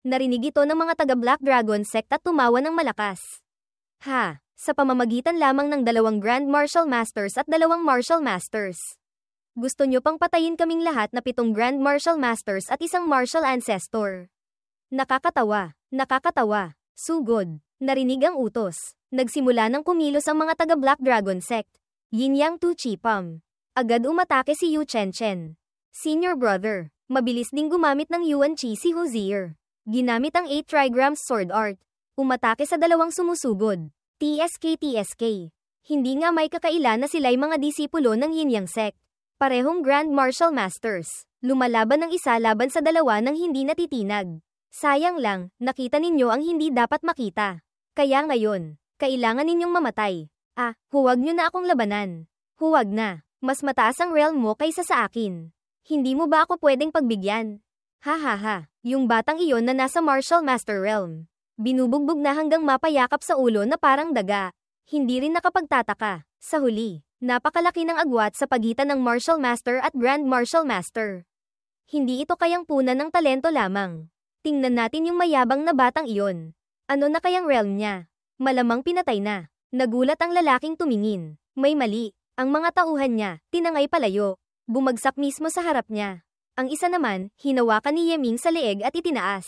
Narinig ito ng mga taga-Black Dragon Sect at tumawa ng malakas. Ha! Sa pamamagitan lamang ng 2 Grand Martial Masters at 2 Martial Masters. Gusto nyo pang patayin kaming lahat na 7 Grand Martial Masters at 1 Martial Ancestor. Nakakatawa, nakakatawa, sugod. Narinig ang utos. Nagsimula ng kumilos ang mga taga-Black Dragon Sect. Yin Yang Tu Chi Pam. Agad umatake si Yu Chen Chen. Senior brother, mabilis ding gumamit ng Yuan Chi si Hozier. Ginamit ang 8 trigrams sword art. Umatake sa 2 sumusugod. TSK. Hindi nga may kakaila na sila'y mga disipulo ng Yin Yang Sect. Parehong Grand Martial Masters. Lumalaban ng isa laban sa 2 nang hindi natitinag. Sayang lang, nakita ninyo ang hindi dapat makita. Kaya ngayon, kailangan ninyong mamatay. Huwag nyo na akong labanan. Huwag na. Mas mataas ang realm mo kaysa sa akin. Hindi mo ba ako pwedeng pagbigyan? Hahaha, yung batang iyon na nasa Martial Master Realm. Binubugbog na hanggang mapayakap sa ulo na parang daga. Hindi rin nakapagtataka. Sa huli, napakalaki ng agwat sa pagitan ng Martial Master at Grand Martial Master. Hindi ito kayang punan ng talento lamang. Tingnan natin yung mayabang na batang iyon. Ano na kayang realm niya? Malamang pinatay na. Nagulat ang lalaking tumingin. May mali. Ang mga tauhan niya, tinangay palayo. Bumagsak mismo sa harap niya. Ang isa naman, hinawakan ni Yeming sa leeg at itinaas.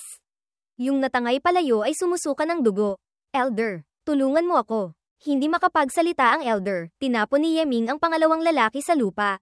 Yung natangay palayo ay sumusuka ng dugo. Elder, tulungan mo ako. Hindi makapagsalita ang elder, tinapon ni Yeming ang pangalawang lalaki sa lupa.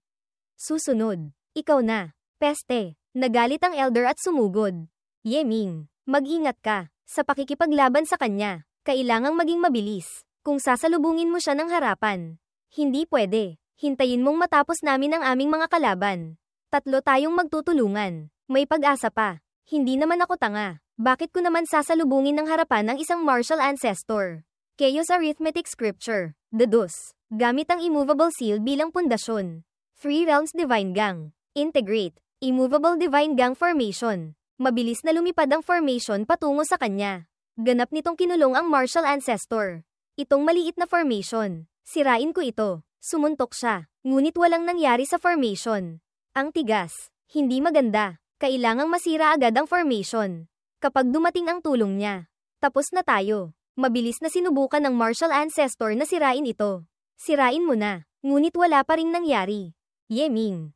Susunod, ikaw na. Peste, nagalit ang elder at sumugod. Yeming, mag-ingat ka. Sa pakikipaglaban sa kanya, kailangang maging mabilis. Kung sasalubungin mo siya ng harapan. Hindi pwede. Hintayin mong matapos namin ang aming mga kalaban. 3 tayong magtutulungan. May pag-asa pa. Hindi naman ako tanga. Bakit ko naman sasalubungin ng harapan ng isang martial ancestor? Chaos Arithmetic Scripture. Deduce. Gamit ang Immovable Seal bilang pundasyon. 3 Realms Divine Gang. Integrate. Immovable Divine Gang Formation. Mabilis na lumipad ang formation patungo sa kanya. Ganap nitong kinulong ang martial ancestor. Itong maliit na formation. Sirain ko ito. Sumuntok siya. Ngunit walang nangyari sa formation. Ang tigas. Hindi maganda. Kailangang masira agad ang formation. Kapag dumating ang tulong niya. Tapos na tayo. Mabilis na sinubukan ng martial ancestor na sirain ito. Sirain mo na. Ngunit wala pa ring nangyari. Yeming.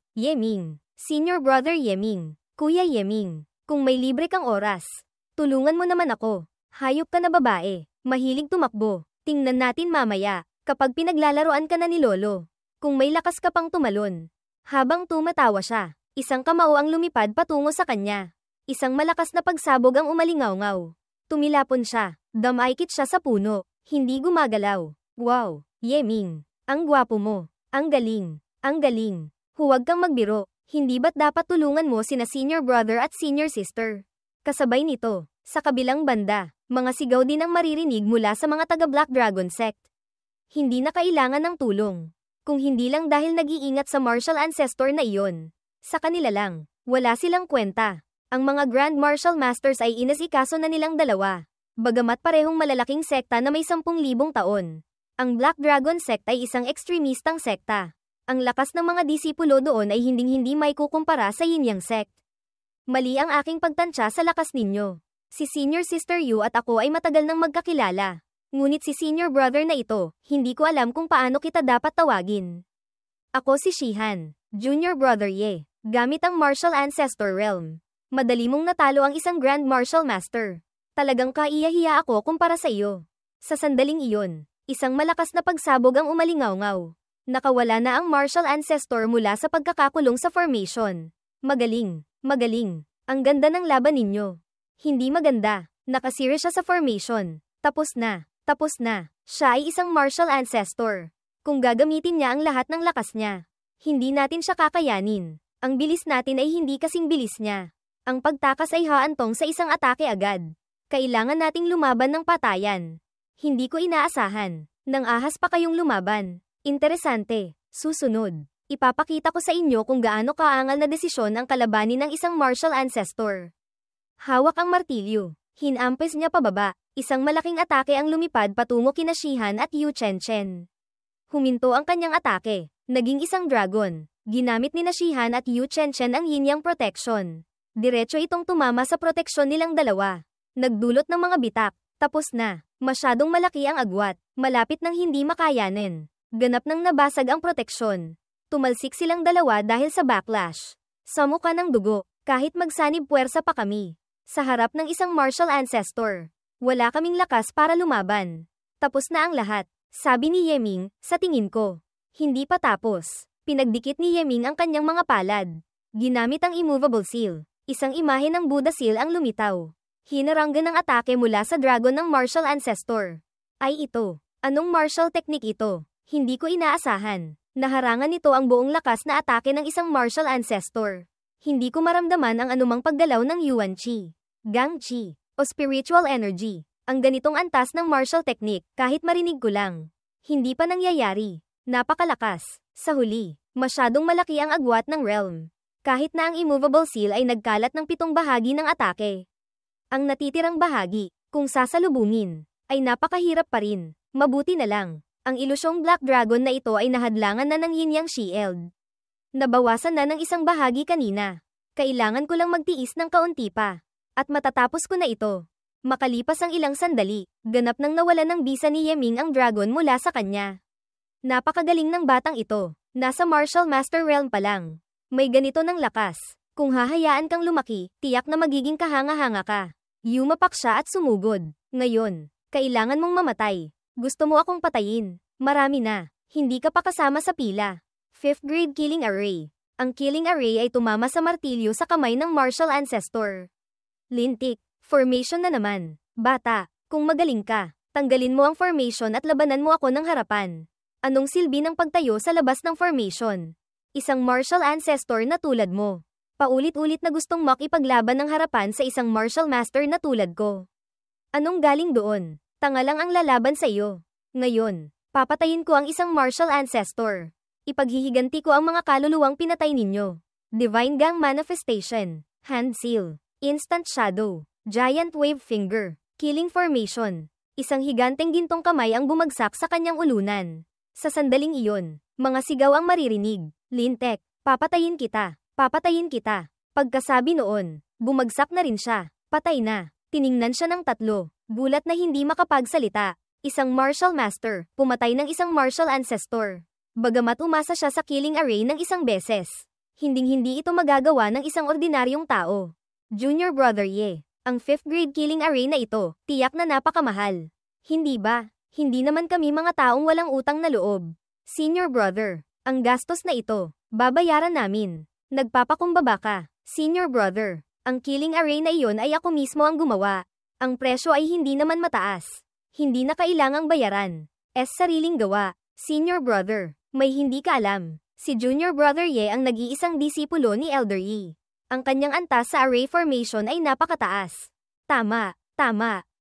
Senior brother Yeming. Kuya Yeming. Kung may libre kang oras. Tulungan mo naman ako. Hayop ka na babae. Mahilig tumakbo. Tingnan natin mamaya. Kapag pinaglalaroan ka na ni Lolo. Kung may lakas ka pang tumalon. Habang tumatawa siya, isang kamao ang lumipad patungo sa kanya. Isang malakas na pagsabog ang umalingaw-ngaw. Tumilapon siya, damaykit siya sa puno, hindi gumagalaw. Wow, Yeming, ang gwapo mo, ang galing. Huwag kang magbiro, hindi ba't dapat tulungan mo sina senior brother at senior sister? Kasabay nito, sa kabilang banda, mga sigaw din ang maririnig mula sa mga taga-Black Dragon Sect. Hindi na kailangan ng tulong. Kung hindi lang dahil nag-iingat sa martial ancestor na iyon. Sa kanila lang, wala silang kwenta. Ang mga Grand Martial Masters ay inasikaso na nilang 2. Bagamat parehong malalaking sekta na may 10,000 taon. Ang Black Dragon Sect ay isang ekstremistang sekta. Ang lakas ng mga disipulo doon ay hinding-hindi may kukumpara sa Yin Yang Sect. Mali ang aking pagtansya sa lakas ninyo. Si Senior Sister Yu at ako ay matagal nang magkakilala. Ngunit si senior brother na ito, hindi ko alam kung paano kita dapat tawagin. Ako si Shihan, junior brother Ye, gamit ang Martial Ancestor Realm. Madali mong natalo ang isang Grand Martial Master. Talagang kaiyahiya ako kumpara sa iyo. Sa sandaling iyon, isang malakas na pagsabog ang umalingaw-ngaw. Nakawala na ang Martial Ancestor mula sa pagkakakulong sa formation. Magaling. Ang ganda ng laban ninyo. Hindi maganda. Nakasira siya sa formation. Tapos na. Siya ay isang martial ancestor. Kung gagamitin niya ang lahat ng lakas niya, hindi natin siya kakayanin. Ang bilis natin ay hindi kasing bilis niya. Ang pagtakas ay haantong sa isang atake agad. Kailangan nating lumaban ng patayan. Hindi ko inaasahan. Nang ahas pa kayong lumaban. Interesante. Susunod, ipapakita ko sa inyo kung gaano kaangal na desisyon ang kalabanin ng isang martial ancestor. Hawak ang martilyo. Hinampes niya pababa. Isang malaking atake ang lumipad patungo kina Shihan at Yu Chen Chen. Huminto ang kanyang atake. Naging isang dragon. Ginamit ni Shihan at Yu Chen Chen ang Yin Yang Protection. Diretso itong tumama sa proteksyon nilang 2. Nagdulot ng mga bitak. Tapos na. Masyadong malaki ang agwat. Malapit nang hindi makayanin. Ganap nang nabasag ang proteksyon. Tumalsik silang dalawa dahil sa backlash. Sa mukha ng dugo, kahit magsanib puwersa pa kami. Sa harap ng isang martial ancestor. Wala kaming lakas para lumaban. Tapos na ang lahat. Sabi ni Yeming, sa tingin ko. Hindi pa tapos. Pinagdikit ni Yeming ang kanyang mga palad. Ginamit ang immovable seal. Isang imahe ng Buddha seal ang lumitaw. Hinaranggan ang atake mula sa dragon ng martial ancestor. Ay ito. Anong martial technique ito? Hindi ko inaasahan. Naharangan nito ang buong lakas na atake ng isang martial ancestor. Hindi ko maramdaman ang anumang paggalaw ng Yuan Qi, Gang Qi, o spiritual energy. Ang ganitong antas ng martial technique, kahit marinig ko lang. Hindi pa nangyayari. Napakalakas. Sa huli, masyadong malaki ang agwat ng realm. Kahit na ang immovable seal ay nagkalat ng 7 bahagi ng atake. Ang natitirang bahagi, kung sasalubungin, ay napakahirap pa rin. Mabuti na lang. Ang ilusyong Black Dragon na ito ay nahadlangan na ng Yin Yang Shield. Nabawasan na ng isang bahagi kanina. Kailangan ko lang magtiis ng kaunti pa. At matatapos ko na ito. Makalipas ang ilang sandali, ganap nang nawala ng bisa ni Yeming ang dragon mula sa kanya. Napakagaling ng batang ito. Nasa Martial Master Realm pa lang. May ganito ng lakas. Kung hahayaan kang lumaki, tiyak na magiging kahanga-hanga ka. Yumapak siya at sumugod. Ngayon, kailangan mong mamatay. Gusto mo akong patayin. Marami na. Hindi ka pa kasama sa pila. 5th grade killing array. Ang killing array ay tumama sa martilyo sa kamay ng martial ancestor. Lintik. Formation na naman. Bata, kung magaling ka, tanggalin mo ang formation at labanan mo ako ng harapan. Anong silbi ng pagtayo sa labas ng formation? Isang martial ancestor na tulad mo. Paulit-ulit na gustong makipaglaban ng harapan sa isang martial master na tulad ko. Anong galing doon? Tanga lang ang lalaban sa iyo. Ngayon, papatayin ko ang isang martial ancestor. Ipaghihiganti ko ang mga kaluluwang pinatay ninyo. Divine Gang Manifestation, Hand Seal, Instant Shadow, Giant Wave Finger, Killing Formation. Isang higanteng gintong kamay ang bumagsak sa kanyang ulunan. Sa sandaling iyon, mga sigaw ang maririnig. Lintek, papatayin kita. Papatayin kita. Pagkasabi noon, bumagsak na rin siya. Patay na. Tiningnan siya ng 3. Gulat na hindi makapagsalita. Isang martial master, pumatay ng isang martial ancestor. Bagamat umasa siya sa killing array ng isang beses. Hinding-hindi ito magagawa ng isang ordinaryong tao. Junior Brother Ye, ang 5th grade killing array na ito, tiyak na napakamahal. Hindi ba? Hindi naman kami mga taong walang utang na loob. Senior Brother, ang gastos na ito, babayaran namin. Nagpapakumbaba ka, Senior Brother. Ang killing array na iyon ay ako mismo ang gumawa. Ang presyo ay hindi naman mataas. Hindi na kailangang bayaran. Sariling gawa. Senior Brother, may hindi ka alam. Si Junior Brother Ye ang nag-iisang disipulo ni Elder Yi. Ang kanyang antas sa array formation ay napakataas. Tama.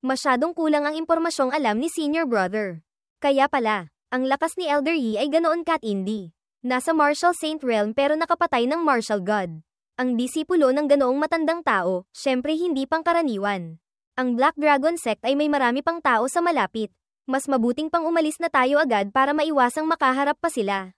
Masyadong kulang ang impormasyong alam ni Senior Brother. Kaya pala, ang lakas ni Elder Yi ay ganoon katindi. Nasa Martial Saint Realm pero nakapatay ng Martial God. Ang disipulo ng ganoong matandang tao, syempre hindi pangkaraniwan. Ang Black Dragon Sect ay may marami pang tao sa malapit. Mas mabuting pang umalis na tayo agad para maiwasang makaharap pa sila.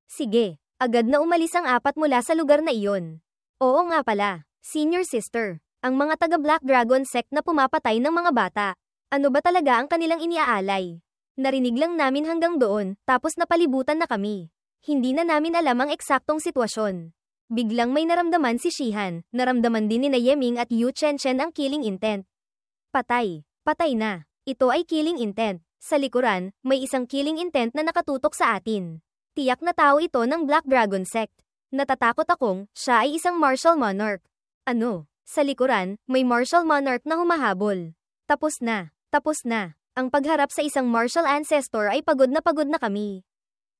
Sige, agad na umalis ang 4 mula sa lugar na iyon. Oo nga pala, Senior Sister, ang mga taga Black Dragon Sect na pumapatay ng mga bata. Ano ba talaga ang kanilang iniaalay? Narinig lang namin hanggang doon, tapos napalibutan na kami. Hindi na namin alam ang eksaktong sitwasyon. Biglang may naramdaman si Shihan, naramdaman din ni na Yeming at Yu Chenchen ang killing intent. Patay na. Ito ay killing intent. Sa likuran, may isang killing intent na nakatutok sa atin. Tiyak na tao ito ng Black Dragon Sect. Natatakot akong, siya ay isang martial monarch. Ano? Sa likuran, may martial monarch na humahabol. Tapos na. Ang pagharap sa isang martial ancestor ay pagod na kami.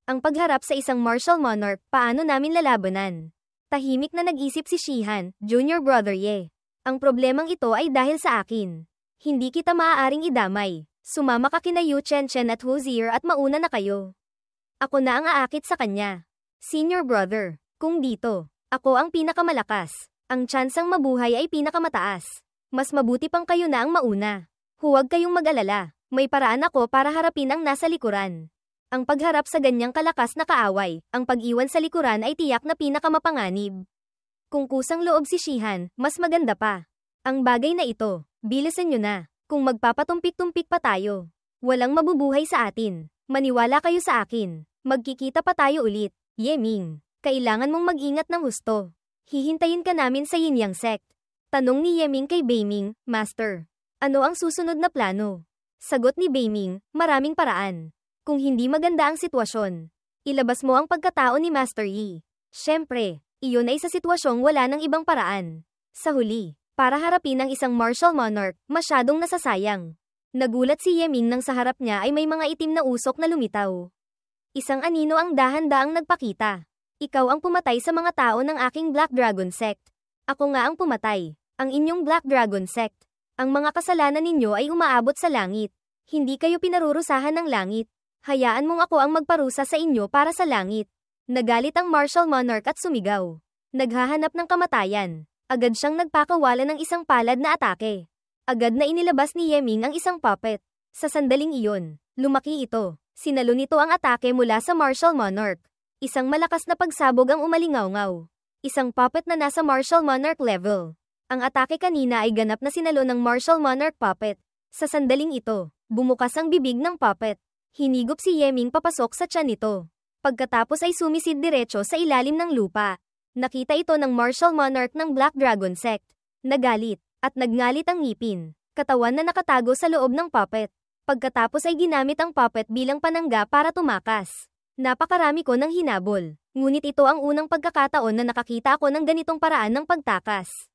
Ang pagharap sa isang martial monarch, paano namin lalabanan? Tahimik na nag-isip si Shihan, Junior Brother Ye. Ang problemang ito ay dahil sa akin. Hindi kita maaaring idamay. Sumama ka kina Yu Chenchen at Hozier at mauna na kayo. Ako na ang aakit sa kanya. Senior Brother, kung dito, ako ang pinakamalakas. Ang tsansang mabuhay ay pinakamataas. Mas mabuti pang kayo na ang mauna. Huwag kayong mag-alala. May paraan ako para harapin ang nasa likuran. Ang pagharap sa ganyang kalakas na kaaway, ang pag-iwan sa likuran ay tiyak na pinakamapanganib. Kung kusang loob si Shihan, mas maganda pa. Ang bagay na ito, bilisan nyo na. Kung magpapatumpik-tumpik pa tayo, walang mabubuhay sa atin. Maniwala kayo sa akin. Magkikita pa tayo ulit. Yeming, kailangan mong mag-ingat ng husto. Hihintayin ka namin sa Yin Yang Sect. Tanong ni Yeming kay Beiming, Master. Ano ang susunod na plano? Sagot ni Beiming, maraming paraan. Kung hindi maganda ang sitwasyon, ilabas mo ang pagkatao ni Master Yi. Siyempre, iyon ay sa sitwasyong wala ng ibang paraan. Sa huli, para harapin ang isang martial monarch, masyadong nasasayang. Nagulat si Yeming nang sa harap niya ay may mga itim na usok na lumitaw. Isang anino ang dahan-daang nagpakita. Ikaw ang pumatay sa mga tao ng aking Black Dragon Sect. Ako nga ang pumatay, ang inyong Black Dragon Sect. Ang mga kasalanan ninyo ay umaabot sa langit. Hindi kayo pinarurusahan ng langit. Hayaan mong ako ang magparusa sa inyo para sa langit. Nagalit ang martial monarch at sumigaw. Naghahanap ng kamatayan. Agad siyang nagpakawala ng isang palad na atake. Agad na inilabas ni Yeming ang isang puppet. Sa sandaling iyon, lumaki ito. Sinalo nito ang atake mula sa martial monarch. Isang malakas na pagsabog ang umalingaw-ngaw. Isang puppet na nasa martial monarch level. Ang atake kanina ay ganap na sinalo ng martial monarch puppet. Sa sandaling ito, bumukas ang bibig ng puppet. Hinigop si Yeming papasok sa tiyan nito. Pagkatapos ay sumisid diretso sa ilalim ng lupa. Nakita ito ng martial monarch ng Black Dragon Sect. Nagalit, at nagngalit ang ngipin. Katawan na nakatago sa loob ng puppet. Pagkatapos ay ginamit ang puppet bilang panangga para tumakas. Napakarami ko ng hinabol. Ngunit ito ang unang pagkakataon na nakakita ako ng ganitong paraan ng pagtakas.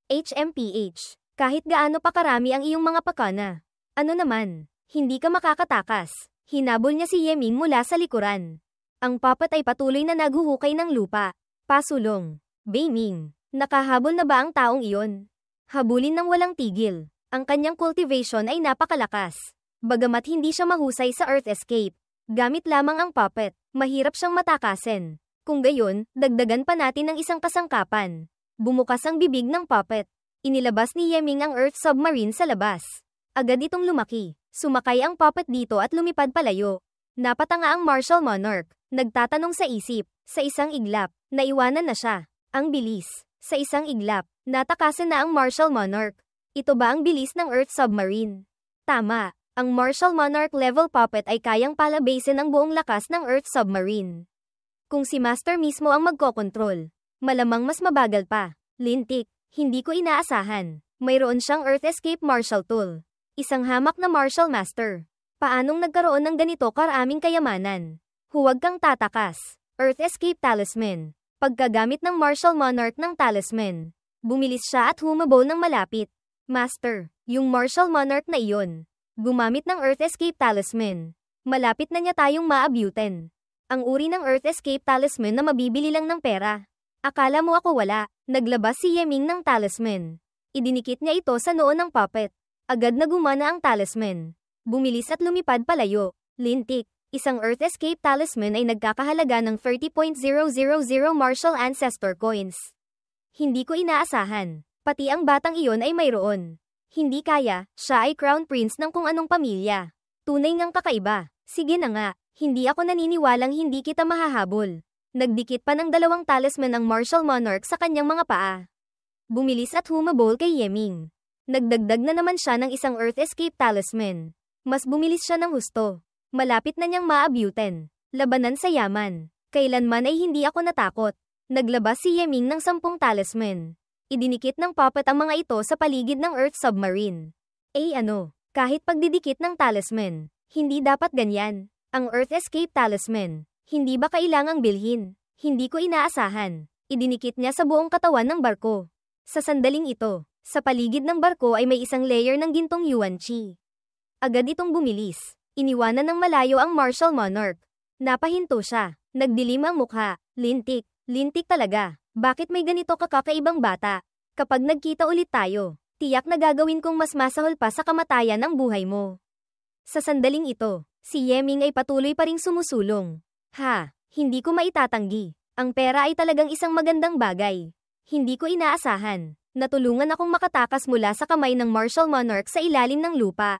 HMPH. Kahit gaano pa karami ang iyong mga pakana. Ano naman? Hindi ka makakatakas. Hinabol niya si Yeming mula sa likuran. Ang puppet ay patuloy na naghuhukay ng lupa. Pasulong. Beiming. Nakahabol na ba ang taong iyon? Habulin ng walang tigil. Ang kanyang cultivation ay napakalakas. Bagamat hindi siya mahusay sa Earth Escape, gamit lamang ang puppet, mahirap siyang matakasin. Kung gayon, dagdagan pa natin ng isang kasangkapan. Bumukas ang bibig ng puppet. Inilabas ni Yeming ang Earth Submarine sa labas. Agad itong lumaki. Sumakay ang puppet dito at lumipad palayo. Napatanga ang martial monarch. Nagtatanong sa isip. Sa isang iglap, naiwanan na siya. Ang bilis. Sa isang iglap, natakasan na ang martial monarch. Ito ba ang bilis ng Earth Submarine? Tama. Ang martial monarch level puppet ay kayang palabasin ang buong lakas ng Earth Submarine. Kung si Master mismo ang magkokontrol, malamang mas mabagal pa. Lintik, hindi ko inaasahan. Mayroon siyang Earth Escape Martial Tool. Isang hamak na Martial Master. Paanong nagkaroon ng ganito karaming kayamanan? Huwag kang tatakas. Earth Escape Talisman. Pagkagamit ng martial monarch ng talisman, bumilis siya at humabol ng malapit. Master, yung martial monarch na iyon. Gumamit ng Earth Escape Talisman. Malapit na niya tayong maabutin. Ang uri ng Earth Escape Talisman na mabibili lang ng pera. Akala mo ako wala. Naglabas si Yeming ng talisman. Idinikit niya ito sa noo ng puppet. Agad na gumana ang talisman. Bumilis at lumipad palayo. Lintik. Isang Earth Escape Talisman ay nagkakahalaga ng 30.000 Martial Ancestor Coins. Hindi ko inaasahan. Pati ang batang iyon ay mayroon. Hindi kaya, siya ay Crown Prince ng kung anong pamilya. Tunay ngang kakaiba. Sige na nga, hindi ako naniniwalang hindi kita mahahabol. Nagdikit pa ng dalawang talisman ang martial monarch sa kanyang mga paa. Bumilis at humabol kay Yeming. Nagdagdag na naman siya ng isang Earth Escape Talisman. Mas bumilis siya ng husto. Malapit na niyang maabutin. Labanan sa yaman. Kailanman ay hindi ako natakot. Naglabas si Yeming ng 10 talisman. Idinikit ng puppet ang mga ito sa paligid ng Earth Submarine. Kahit pagdidikit ng talisman, hindi dapat ganyan. Ang Earth Escape Talisman, hindi ba kailangang bilhin? Hindi ko inaasahan. Idinikit niya sa buong katawan ng barko. Sa sandaling ito, sa paligid ng barko ay may isang layer ng gintong yuan chi. Agad itong bumilis. Iniwanan ng malayo ang martial monarch. Napahinto siya. Nagdilim ang mukha. Lintik. Lintik talaga. Bakit may ganito kakakaibang bata? Kapag nagkita ulit tayo, tiyak na gagawin kong mas masahol pa sa kamatayan ang buhay mo. Sa sandaling ito, si Yeming ay patuloy pa ring sumusulong. Hindi ko maitatanggi. Ang pera ay talagang isang magandang bagay. Hindi ko inaasahan. Natulungan akong makatakas mula sa kamay ng martial monarch sa ilalim ng lupa.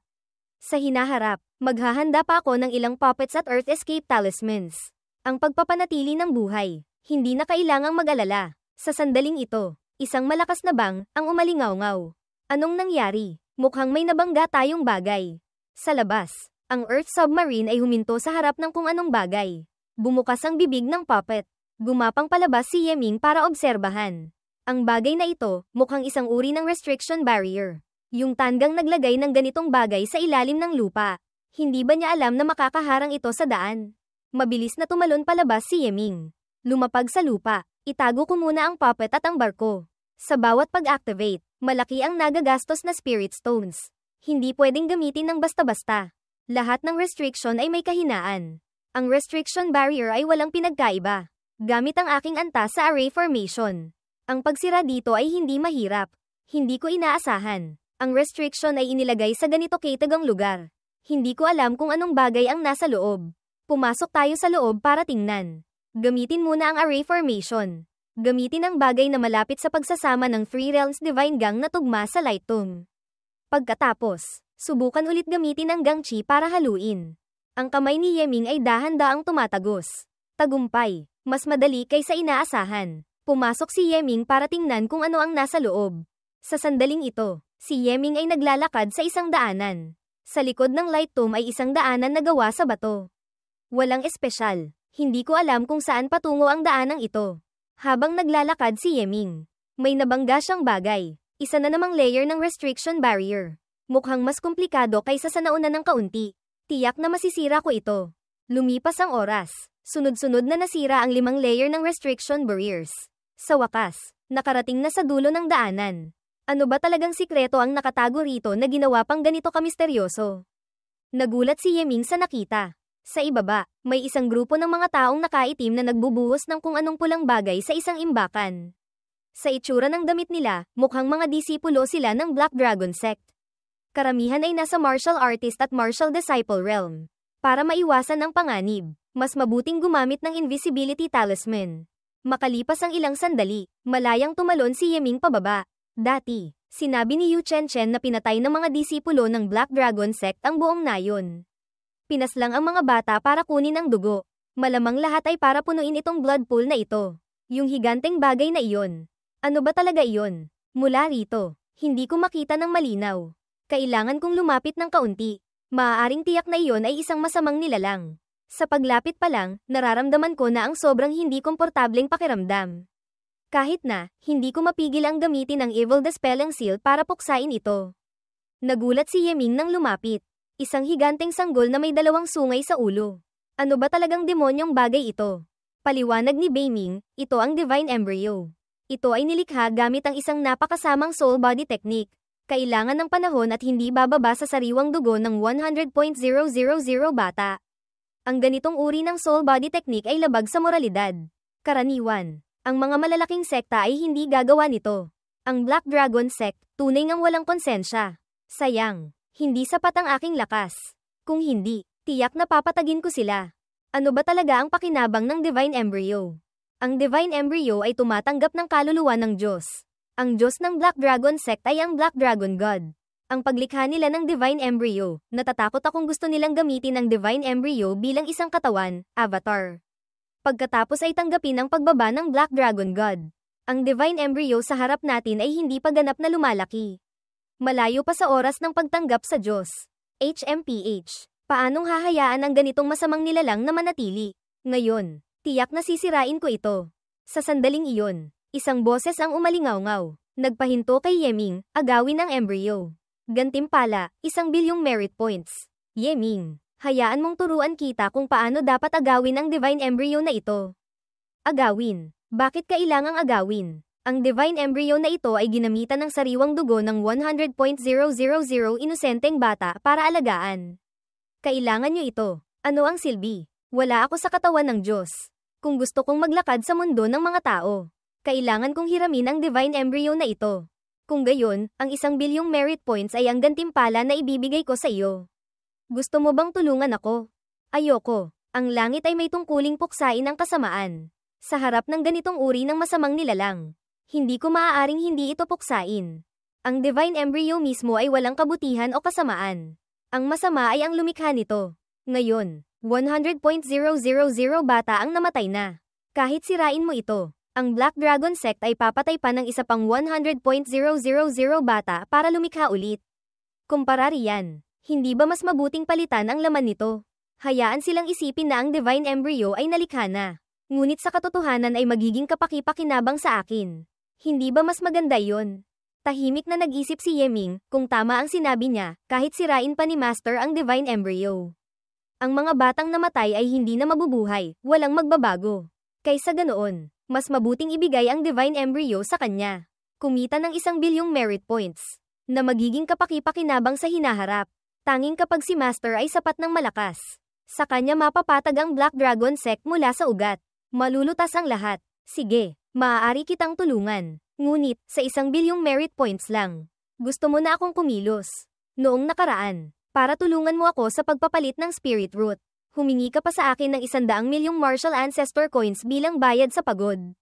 Sa hinaharap, maghahanda pa ako ng ilang puppets at Earth Escape Talismans. Ang pagpapanatili ng buhay. Hindi na kailangang mag-alala. Sa sandaling ito, isang malakas na bang ang umalingaw-ngaw. Anong nangyari? Mukhang may nabangga tayong bagay. Sa labas, ang Earth submarine ay huminto sa harap ng kung anong bagay. Bumukas ang bibig ng puppet. Gumapang palabas si Yeming para obserbahan. Ang bagay na ito, mukhang isang uri ng restriction barrier. Yung tandang naglagay ng ganitong bagay sa ilalim ng lupa. Hindi ba niya alam na makakaharang ito sa daan? Mabilis na tumalon palabas si Yeming. Lumapag sa lupa. Itago ko muna ang puppet at ang barko. Sa bawat pag-activate, malaki ang nagagastos na spirit stones. Hindi pwedeng gamitin ng basta-basta. Lahat ng restriction ay may kahinaan. Ang restriction barrier ay walang pinagkaiba. Gamit ang aking antas sa array formation. Ang pagsira dito ay hindi mahirap. Hindi ko inaasahan. Ang restriction ay inilagay sa ganito katagang lugar. Hindi ko alam kung anong bagay ang nasa loob. Pumasok tayo sa loob para tingnan. Gamitin muna ang array formation. Gamitin ang bagay na malapit sa pagsasama ng Three Realms Divine Gang na tugma sa Light Tomb. Pagkatapos, subukan ulit gamitin ang Gangchi para haluin. Ang kamay ni Yeming ay dahan-daang tumatagos. Tagumpay, mas madali kaysa inaasahan. Pumasok si Yeming para tingnan kung ano ang nasa loob. Sa sandaling ito, si Yeming ay naglalakad sa isang daanan. Sa likod ng Light Tomb ay isang daanan na gawa sa bato. Walang espesyal. Hindi ko alam kung saan patungo ang daanang ito. Habang naglalakad si Yeming, may nabangga siyang bagay. Isa na namang layer ng restriction barrier. Mukhang mas komplikado kaysa sa nauna ng kaunti. Tiyak na masisira ko ito. Lumipas ang oras. Sunod-sunod na nasira ang 5 layer ng restriction barriers. Sa wakas, nakarating na sa dulo ng daanan. Ano ba talagang sikreto ang nakatago rito na ginawa pang ganito kamisteryoso? Nagulat si Yeming sa nakita. Sa ibaba, may isang grupo ng mga taong nakaitim na nagbubuhos ng kung anong pulang bagay sa isang imbakan. Sa itsura ng damit nila, mukhang mga disipulo sila ng Black Dragon Sect. Karamihan ay nasa martial artist at martial disciple realm. Para maiwasan ang panganib, mas mabuting gumamit ng invisibility talisman. Makalipas ang ilang sandali, malayang tumalon si Yeming pababa. Dati, sinabi ni Yu Chen na pinatay ng mga disipulo ng Black Dragon Sect ang buong nayon. Pinaslang ang mga bata para kunin ang dugo. Malamang lahat ay para punuin itong blood pool na ito. Yung higanteng bagay na iyon. Ano ba talaga iyon? Mula rito, hindi ko makita ng malinaw. Kailangan kong lumapit ng kaunti. Maaaring tiyak na iyon ay isang masamang nilalang. Sa paglapit pa lang, nararamdaman ko na ang sobrang hindi komportableng pakiramdam. Kahit na, hindi ko mapigil ang gamitin ang Evil Dispelling Seal para puksain ito. Nagulat si Yeming nang lumapit. Isang higanteng sanggol na may 2 sungay sa ulo. Ano ba talagang demonyong bagay ito? Paliwanag ni Beiming, ito ang Divine Embryo. Ito ay nilikha gamit ang isang napakasamang soul body technique. Kailangan ng panahon at hindi bababa sa sariwang dugo ng 100.000 bata. Ang ganitong uri ng soul body technique ay labag sa moralidad. Karaniwan, ang mga malalaking sekta ay hindi gagawa nito. Ang Black Dragon Sect, tunay ngang walang konsensya. Sayang. Hindi sapat ang aking lakas. Kung hindi, tiyak na papatagin ko sila. Ano ba talaga ang pakinabang ng Divine Embryo? Ang Divine Embryo ay tumatanggap ng kaluluwa ng Diyos. Ang Diyos ng Black Dragon Sect ay ang Black Dragon God. Ang paglikha nila ng Divine Embryo, natatakot akong gusto nilang gamitin ang Divine Embryo bilang isang katawan, avatar. Pagkatapos ay tanggapin ang pagbaba ng Black Dragon God. Ang Divine Embryo sa harap natin ay hindi pa ganap na lumalaki. Malayo pa sa oras ng pagtanggap sa Diyos. HMPH. Paanong hahayaan ang ganitong masamang nilalang na manatili? Ngayon, tiyak na sisirain ko ito. Sa sandaling iyon, isang boses ang umalingaw-ngaw. Nagpahinto kay Yeming, agawin ang embryo. Gantimpala, 1 bilyong merit points. Yeming, hayaan mong turuan kita kung paano dapat agawin ang Divine Embryo na ito. Agawin. Bakit kailangang agawin? Ang Divine Embryo na ito ay ginamitan ng sariwang dugo ng 100.000 inosenteng bata para alagaan. Kailangan nyo ito. Ano ang silbi? Wala ako sa katawan ng Diyos. Kung gusto kong maglakad sa mundo ng mga tao, kailangan kong hiramin ang Divine Embryo na ito. Kung gayon, ang 1 bilyong merit points ay ang gantimpala na ibibigay ko sa iyo. Gusto mo bang tulungan ako? Ayoko. Ang langit ay may tungkuling puksain ang kasamaan. Sa harap ng ganitong uri ng masamang nilalang, hindi ko maaaring hindi ito puksain. Ang Divine Embryo mismo ay walang kabutihan o kasamaan. Ang masama ay ang lumikha nito. Ngayon, 100.000 bata ang namatay na. Kahit sirain mo ito, Ang Black Dragon Sect ay papatay pa ng isa pang 100.000 bata para lumikha ulit. Kumpara riyan, hindi ba mas mabuting palitan ang laman nito? Hayaan silang isipin na ang Divine Embryo ay nalikha na. Ngunit sa katotohanan ay magiging kapaki-pakinabang sa akin. Hindi ba mas maganda yon? Tahimik na nag-isip si Yeming, kung tama ang sinabi niya, kahit sirain pa ni Master ang Divine Embryo. Ang mga batang namatay ay hindi na mabubuhay, walang magbabago. Kaysa ganoon, mas mabuting ibigay ang Divine Embryo sa kanya. Kumita ng 1 bilyong merit points, na magiging kapaki-pakinabang sa hinaharap. Tanging kapag si Master ay sapat ng malakas, sa kanya mapapatag ang Black Dragon Sect mula sa ugat. Malulutas ang lahat. Sige, maaari kitang tulungan. Ngunit, sa 1 bilyong merit points lang. Gusto mo na akong kumilos. Noong nakaraan, para tulungan mo ako sa pagpapalit ng Spirit Root, humingi ka pa sa akin ng 100 milyong Martial Ancestor Coins bilang bayad sa pagod.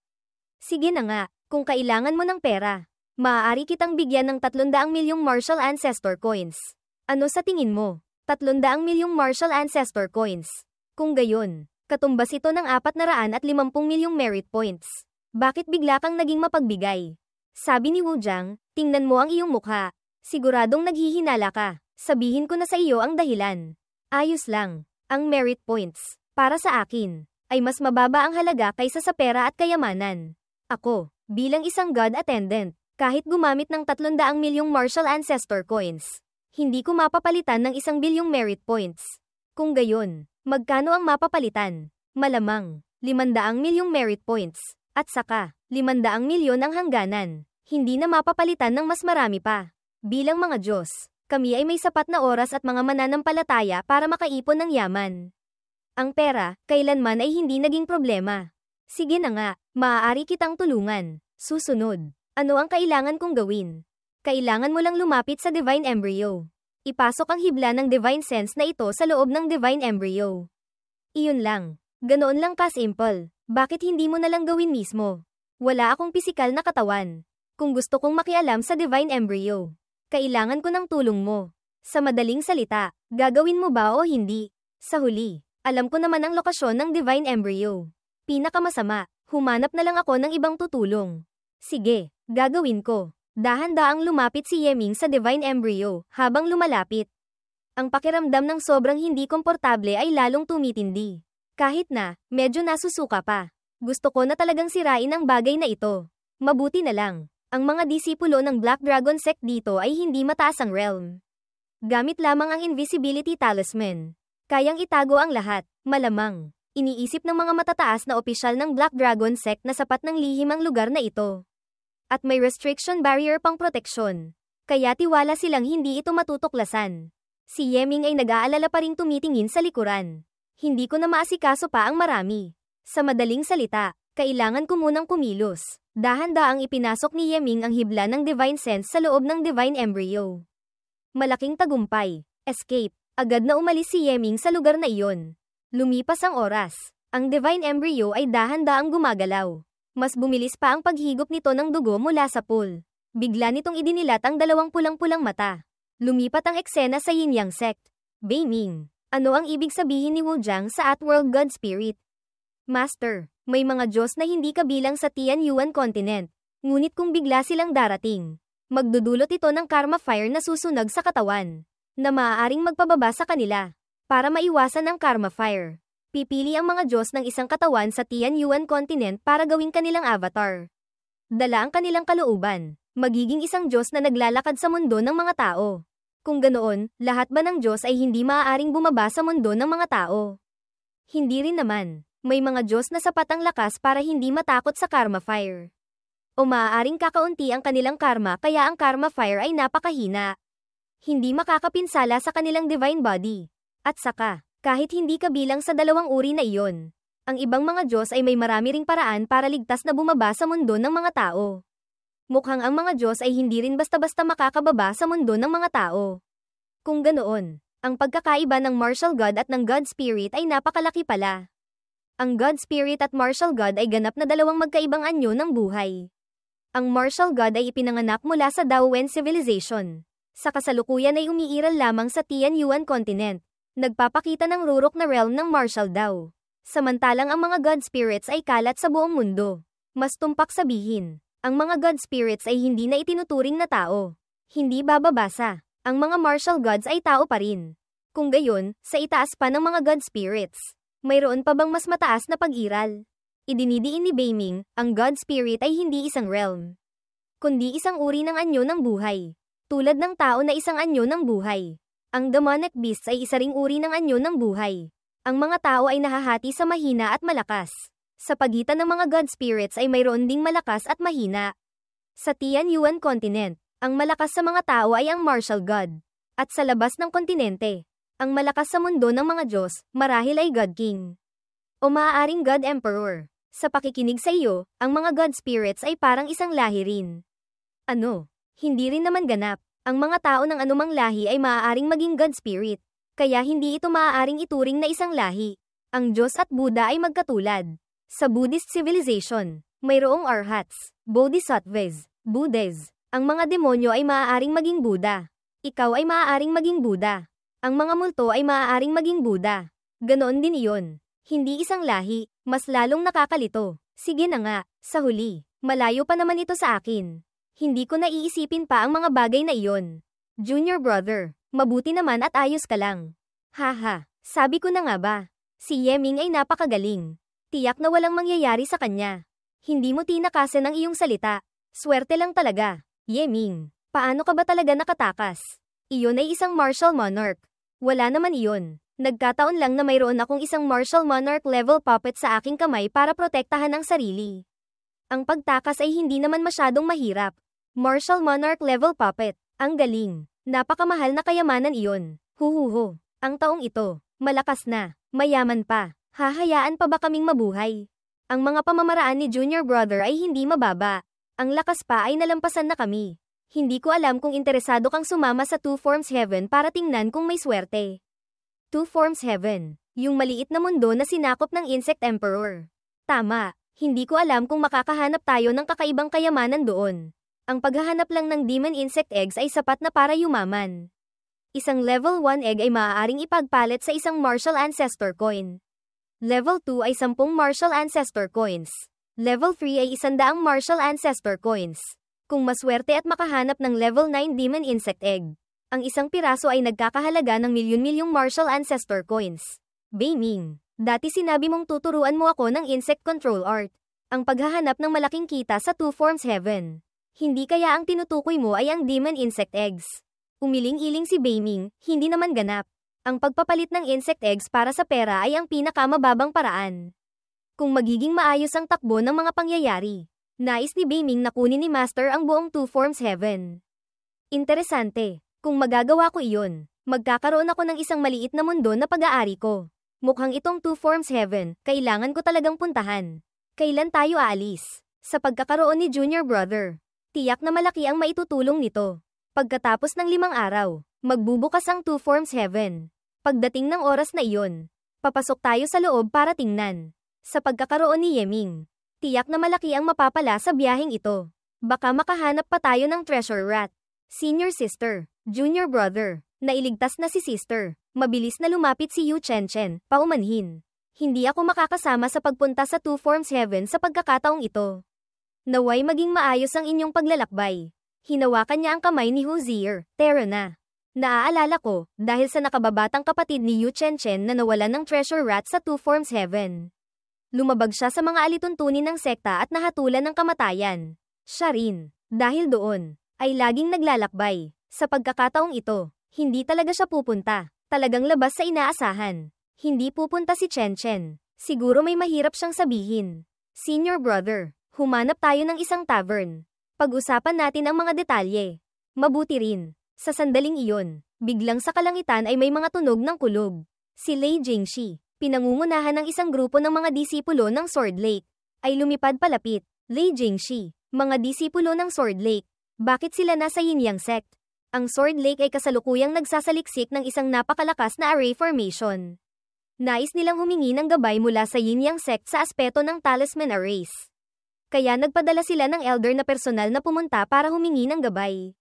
Sige na nga, kung kailangan mo ng pera, maaari kitang bigyan ng 300 milyong Martial Ancestor Coins. Ano sa tingin mo? 300 milyong Martial Ancestor Coins. Kung gayon, katumbas ito ng 450 milyong merit points. Bakit bigla kang naging mapagbigay? Sabi ni Wujang, tingnan mo ang iyong mukha. Siguradong naghihinala ka. Sabihin ko na sa iyo ang dahilan. Ayos lang. Ang merit points, para sa akin, ay mas mababa ang halaga kaysa sa pera at kayamanan. Ako, bilang isang God Attendant, kahit gumamit ng 300 milyong Martial Ancestor Coins, hindi ko mapapalitan ng 1 bilyong merit points. Kung gayon, magkano ang mapapalitan? Malamang, 500 milyong merit points, at saka, 500 milyon ang hangganan. Hindi na mapapalitan ng mas marami pa. Bilang mga Diyos, kami ay may sapat na oras at mga mananampalataya para makaipon ng yaman. Ang pera, kailanman ay hindi naging problema. Sige na nga, maaari kitang tulungan. Susunod, ano ang kailangan kong gawin? Kailangan mo lang lumapit sa Divine Embryo. Ipasok ang hibla ng Divine Sense na ito sa loob ng Divine Embryo. Iyon lang. Ganoon lang ka-simple. Bakit hindi mo na lang gawin mismo? Wala akong pisikal na katawan. Kung gusto kong makialam sa Divine Embryo, kailangan ko ng tulong mo. Sa madaling salita, gagawin mo ba o hindi? Sa huli, alam ko naman ang lokasyon ng Divine Embryo. Pinakamasama, humanap na lang ako ng ibang tutulong. Sige, gagawin ko. Dahan-daang lumapit si Yeming sa Divine Embryo habang lumalapit. Ang pakiramdam ng sobrang hindi komportable ay lalong tumitindi. Kahit na, medyo nasusuka pa. Gusto ko na talagang sirain ang bagay na ito. Mabuti na lang. Ang mga disipulo ng Black Dragon Sect dito ay hindi mataas ang realm. Gamit lamang ang Invisibility Talisman. Kayang itago ang lahat, malamang. Iniisip ng mga matataas na opisyal ng Black Dragon Sect na sapat ng lihim ang lugar na ito. At may restriction barrier pang proteksyon. Kaya tiwala silang hindi ito matutuklasan. Si Yeming ay nag-aalala pa ring tumitingin sa likuran. Hindi ko na maasikaso pa ang marami. Sa madaling salita, kailangan ko munang kumilos. Dahan-daang ipinasok ni Yeming ang hibla ng Divine Sense sa loob ng Divine Embryo. Malaking tagumpay. Escape. Agad na umalis si Yeming sa lugar na iyon. Lumipas ang oras. Ang Divine Embryo ay dahan-daang gumagalaw. Mas bumilis pa ang paghigop nito ng dugo mula sa pool. Bigla nitong idinilat ang 2 pulang-pulang mata. Lumipat ang eksena sa Yin Yang Sect. Beiming. Ano ang ibig sabihin ni Wujang sa At-World God Spirit? Master, may mga Diyos na hindi kabilang sa Tianyuan Continent. Ngunit kung bigla silang darating, magdudulot ito ng karma fire na susunog sa katawan, na maaaring magpababa sa kanila. Para maiwasan ang karma fire, pipili ang mga Diyos ng isang katawan sa Tianyuan Continent para gawing kanilang avatar. Dala ang kanilang kalooban, magiging isang Diyos na naglalakad sa mundo ng mga tao. Kung ganoon, lahat ba ng Diyos ay hindi maaaring bumaba sa mundo ng mga tao? Hindi rin naman. May mga Diyos na sapat ang lakas para hindi matakot sa karma fire. O maaaring kakaunti ang kanilang karma kaya ang karma fire ay napakahina. Hindi makakapinsala sa kanilang divine body. At saka, kahit hindi kabilang sa 2 uri na iyon, ang ibang mga Diyos ay may marami ring paraan para ligtas na bumaba sa mundo ng mga tao. Mukhang ang mga Diyos ay hindi rin basta-basta makakababa sa mundo ng mga tao. Kung ganoon, ang pagkakaiba ng Martial God at ng God Spirit ay napakalaki pala. Ang God Spirit at Martial God ay ganap na 2 magkaibang anyo ng buhay. Ang Martial God ay ipinanganak mula sa Daowen Civilization. Sa kasalukuyan ay umiiral lamang sa Tianyuan Continent. Nagpapakita ng rurok na realm ng Martial Dao. Samantalang ang mga God Spirits ay kalat sa buong mundo. Mas tumpak sabihin, ang mga god spirits ay hindi na itinuturing na tao. Hindi bababasa. Ang mga martial gods ay tao pa rin. Kung gayon, sa itaas pa ng mga god spirits, mayroon pa bang mas mataas na pag-iral? Idinidiin ni Beiming, ang god spirit ay hindi isang realm, kundi isang uri ng anyo ng buhay. Tulad ng tao na isang anyo ng buhay. Ang demonic beasts ay isa ring uri ng anyo ng buhay. Ang mga tao ay nahahati sa mahina at malakas. Sa pagitan ng mga god spirits ay mayroon ding malakas at mahina. Sa Tianyuan continent, ang malakas sa mga tao ay ang martial god. At sa labas ng kontinente, ang malakas sa mundo ng mga Diyos, marahil ay God King. O maaaring God Emperor. Sa pakikinig sa iyo, ang mga god spirits ay parang isang lahi rin. Ano? Hindi rin naman ganap. Ang mga tao ng anumang lahi ay maaaring maging god spirit. Kaya hindi ito maaaring ituring na isang lahi. Ang Diyos at Buddha ay magkatulad. Sa Buddhist civilization, mayroong arhats, bodhisattvas, Buddhas. Ang mga demonyo ay maaaring maging Buddha. Ikaw ay maaaring maging Buddha. Ang mga multo ay maaaring maging Buddha. Ganoon din iyon. Hindi isang lahi, mas lalong nakakalito. Sige na nga, sa huli, malayo pa naman ito sa akin. Hindi ko naiisipin pa ang mga bagay na iyon. Junior brother, mabuti naman at ayos ka lang. Haha, sabi ko na nga ba. Si Yeming ay napakagaling. Tiyak na walang mangyayari sa kanya. Hindi mo tinakasan ang iyong salita. Swerte lang talaga. Yeming, paano ka ba talaga nakatakas? Iyon ay isang martial monarch. Wala naman iyon. Nagkataon lang na mayroon akong isang martial monarch level puppet sa aking kamay para protektahan ang sarili. Ang pagtakas ay hindi naman masyadong mahirap. Martial monarch level puppet. Ang galing. Napakamahal na kayamanan iyon. Huhuho. Ang taong ito, malakas na, mayaman pa. Hahayaan pa ba kaming mabuhay? Ang mga pamamaraan ni Junior Brother ay hindi mababa. Ang lakas pa ay nalampasan na kami. Hindi ko alam kung interesado kang sumama sa Two Forms Heaven para tingnan kung may swerte. Two Forms Heaven, yung maliit na mundo na sinakop ng Insect Emperor. Tama, hindi ko alam kung makakahanap tayo ng kakaibang kayamanan doon. Ang paghahanap lang ng Demon Insect Eggs ay sapat na para yumaman. Isang level 1 egg ay maaaring ipagpalit sa isang Martial Ancestor Coin. Level 2 ay 10 Martial Ancestor Coins. Level 3 ay 100 Martial Ancestor Coins. Kung maswerte at makahanap ng level 9 Demon Insect Egg, ang isang piraso ay nagkakahalaga ng milyon-milyong Martial Ancestor Coins. Beiming, dati sinabi mong tuturuan mo ako ng Insect Control Art. Ang paghahanap ng malaking kita sa Two Forms Heaven. Hindi kaya ang tinutukoy mo ay ang Demon Insect Eggs. Umiling-iling si Beiming, hindi naman ganap. Ang pagpapalit ng insect eggs para sa pera ay ang pinakamababang paraan. Kung magiging maayos ang takbo ng mga pangyayari, nais ni Beiming na kunin ni Master ang buong Two Forms Heaven. Interesante. Kung magagawa ko iyon, magkakaroon ako ng isang maliit na mundo na pag-aari ko. Mukhang itong Two Forms Heaven, kailangan ko talagang puntahan. Kailan tayo aalis? Sa pagkakaroon ni Junior Brother, tiyak na malaki ang maitutulong nito. Pagkatapos ng 5 araw, magbubukas ang Two Forms Heaven. Pagdating ng oras na iyon, papasok tayo sa loob para tingnan. Sa pagkakaroon ni Yeming, tiyak na malaki ang mapapala sa biyaheng ito. Baka makahanap pa tayo ng treasure rat. Senior sister, junior brother, nailigtas na si sister. Mabilis na lumapit si Yu Chenchen, paumanhin. Hindi ako makakasama sa pagpunta sa Two Forms Heaven sa pagkakataong ito. Naway maging maayos ang inyong paglalakbay. Hinawakan niya ang kamay ni Hozier, Tara na. Naaalala ko, dahil sa nakababatang kapatid ni Yu Chenchen na nawalan ng treasure rat sa Two Forms Heaven. Lumabag siya sa mga alituntunin ng sekta at nahatulan ng kamatayan. Siya rin, dahil doon, ay laging naglalakbay. Sa pagkakataong ito, hindi talaga siya pupunta. Talagang labas sa inaasahan. Hindi pupunta si Chenchen. Siguro may mahirap siyang sabihin. Senior brother, humanap tayo ng isang tavern. Pag-usapan natin ang mga detalye. Mabuti rin. Sa sandaling iyon, biglang sa kalangitan ay may mga tunog ng kulog. Si Lei Jingxi, pinangungunahan ng isang grupo ng mga disipulo ng Sword Lake, ay lumipad palapit. Lei Jingxi, mga disipulo ng Sword Lake, bakit sila nasa Yin-Yang sect? Ang Sword Lake ay kasalukuyang nagsasaliksik ng isang napakalakas na array formation. Nais nilang humingi ng gabay mula sa Yin-Yang sect sa aspeto ng talisman arrays. Kaya nagpadala sila ng elder na personal na pumunta para humingi ng gabay.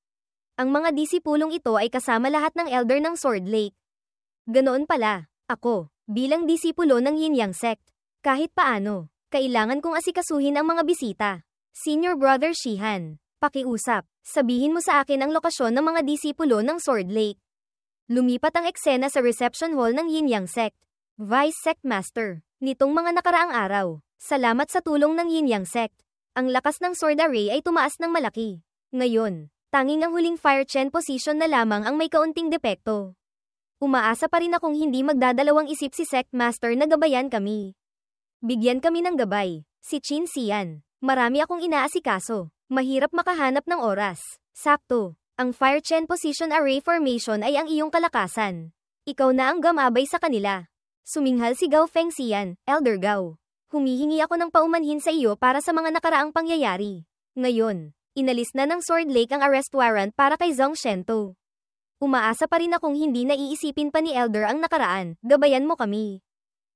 Ang mga disipulong ito ay kasama lahat ng elder ng Sword Lake. Ganoon pala, ako, bilang disipulo ng Yin-Yang sect, kahit paano, Kailangan kong asikasuhin ang mga bisita. Senior Brother Shihan, pakiusap. Sabihin mo sa akin ang lokasyon ng mga disipulo ng Sword Lake. Lumipat ang eksena sa reception hall ng Yin Yang Sect. Vice Sect Master, nitong mga nakaraang araw, salamat sa tulong ng Yin Yang Sect. Ang lakas ng sword array ay tumaas ng malaki. Ngayon, tanging ang huling fire chain position na lamang ang may kaunting depekto. Umaasa pa rin akong hindi magdadalawang isip si Sect Master na gabayan kami. Bigyan kami ng gabay. Si Chin Sian, marami akong inaasikaso. Mahirap makahanap ng oras. Sakto, ang fire chain position array formation ay ang iyong kalakasan. Ikaw na ang gumabay sa kanila. Suminghal si Gao Feng Xian, Elder Gao. Humihingi ako ng paumanhin sa iyo para sa mga nakaraang pangyayari. Ngayon, inalis na ng Sword Lake ang arrest warrant para kay Zhong Shento. Umaasa pa rin akong hindi naiisipin pa ni Elder ang nakaraan, gabayan mo kami.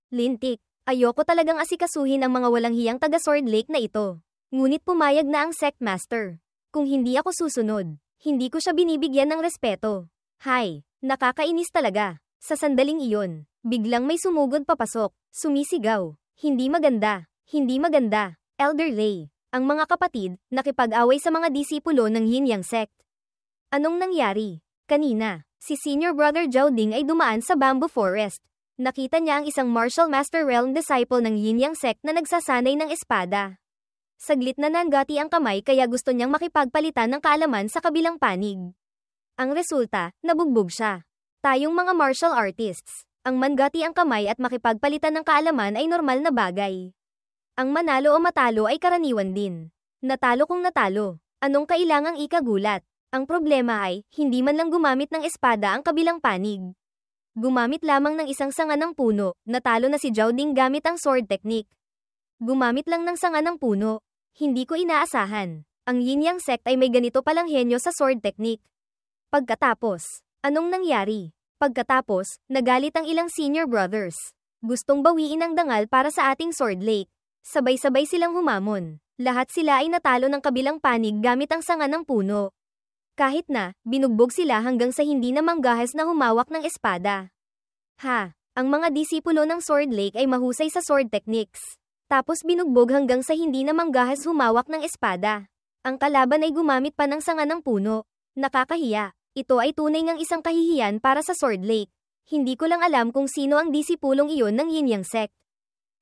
Lintik, ayoko talagang asikasuhin ang mga walang hiyang taga Sword Lake na ito. Ngunit pumayag na ang Sect Master. Kung hindi ako susunod, hindi ko siya binibigyan ng respeto. Hay, nakakainis talaga. Sa sandaling iyon, biglang may sumugod papasok, sumisigaw. Hindi maganda, hindi maganda. Elder Lei, ang mga kapatid, nakipag-away sa mga disipulo ng Yin Yang Sect. Anong nangyari? Kanina, si Senior Brother Zhao Ding ay dumaan sa Bamboo Forest. Nakita niya ang isang Martial Master Realm disciple ng Yin Yang Sect na nagsasanay ng espada. Saglit na nanggati ang kamay kaya gusto niyang makipagpalitan ng kaalaman sa kabilang panig. Ang resulta, nabugbog siya. Tayong mga martial artists, ang manggati ang kamay at makipagpalitan ng kaalaman ay normal na bagay. Ang manalo o matalo ay karaniwan din. Natalo kung natalo. Anong kailangang ikagulat? Ang problema ay, hindi man lang gumamit ng espada ang kabilang panig. Gumamit lamang ng isang sanga ng puno, natalo na si Zhao Ding gamit ang sword technique. Gumamit lang ng sanga ng puno. Hindi ko inaasahan. Ang Yin Yang Sect ay may ganito palang henyo sa sword technique. Pagkatapos, anong nangyari? Pagkatapos, nagalit ang ilang senior brothers. Gustong bawiin ang dangal para sa ating Sword Lake. Sabay-sabay silang humamon. Lahat sila ay natalo ng kabilang panig gamit ang sanga ng puno. Kahit na, binugbog sila hanggang sa hindi na manggahas na humawak ng espada. Ang mga disipulo ng Sword Lake ay mahusay sa sword techniques. Tapos binugbog hanggang sa hindi na manggahas humawak ng espada. Ang kalaban ay gumamit pa ng sanga ng puno. Nakakahiya. Ito ay tunay ngang isang kahihiyan para sa Sword Lake. Hindi ko lang alam kung sino ang disipulong iyon ng Yin Yang Sect.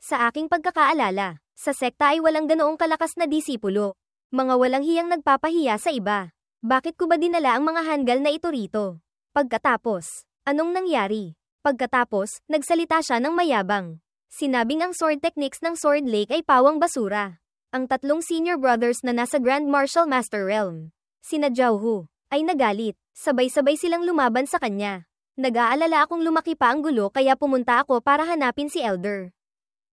Sa aking pagkakaalala, sa sekta ay walang ganoong kalakas na disipulo. Mga walang hiyang nagpapahiya sa iba. Bakit ko ba dinala ang mga hanggal na ito rito? Pagkatapos, anong nangyari? Pagkatapos, nagsalita siya ng mayabang. Sinabing ang sword techniques ng Sword Lake ay pawang basura. Ang tatlong senior brothers na nasa Grand Martial Master Realm, sina Zhao Hu, ay nagalit. Sabay-sabay silang lumaban sa kanya. Nag-aalala akong lumaki pa ang gulo kaya pumunta ako para hanapin si Elder.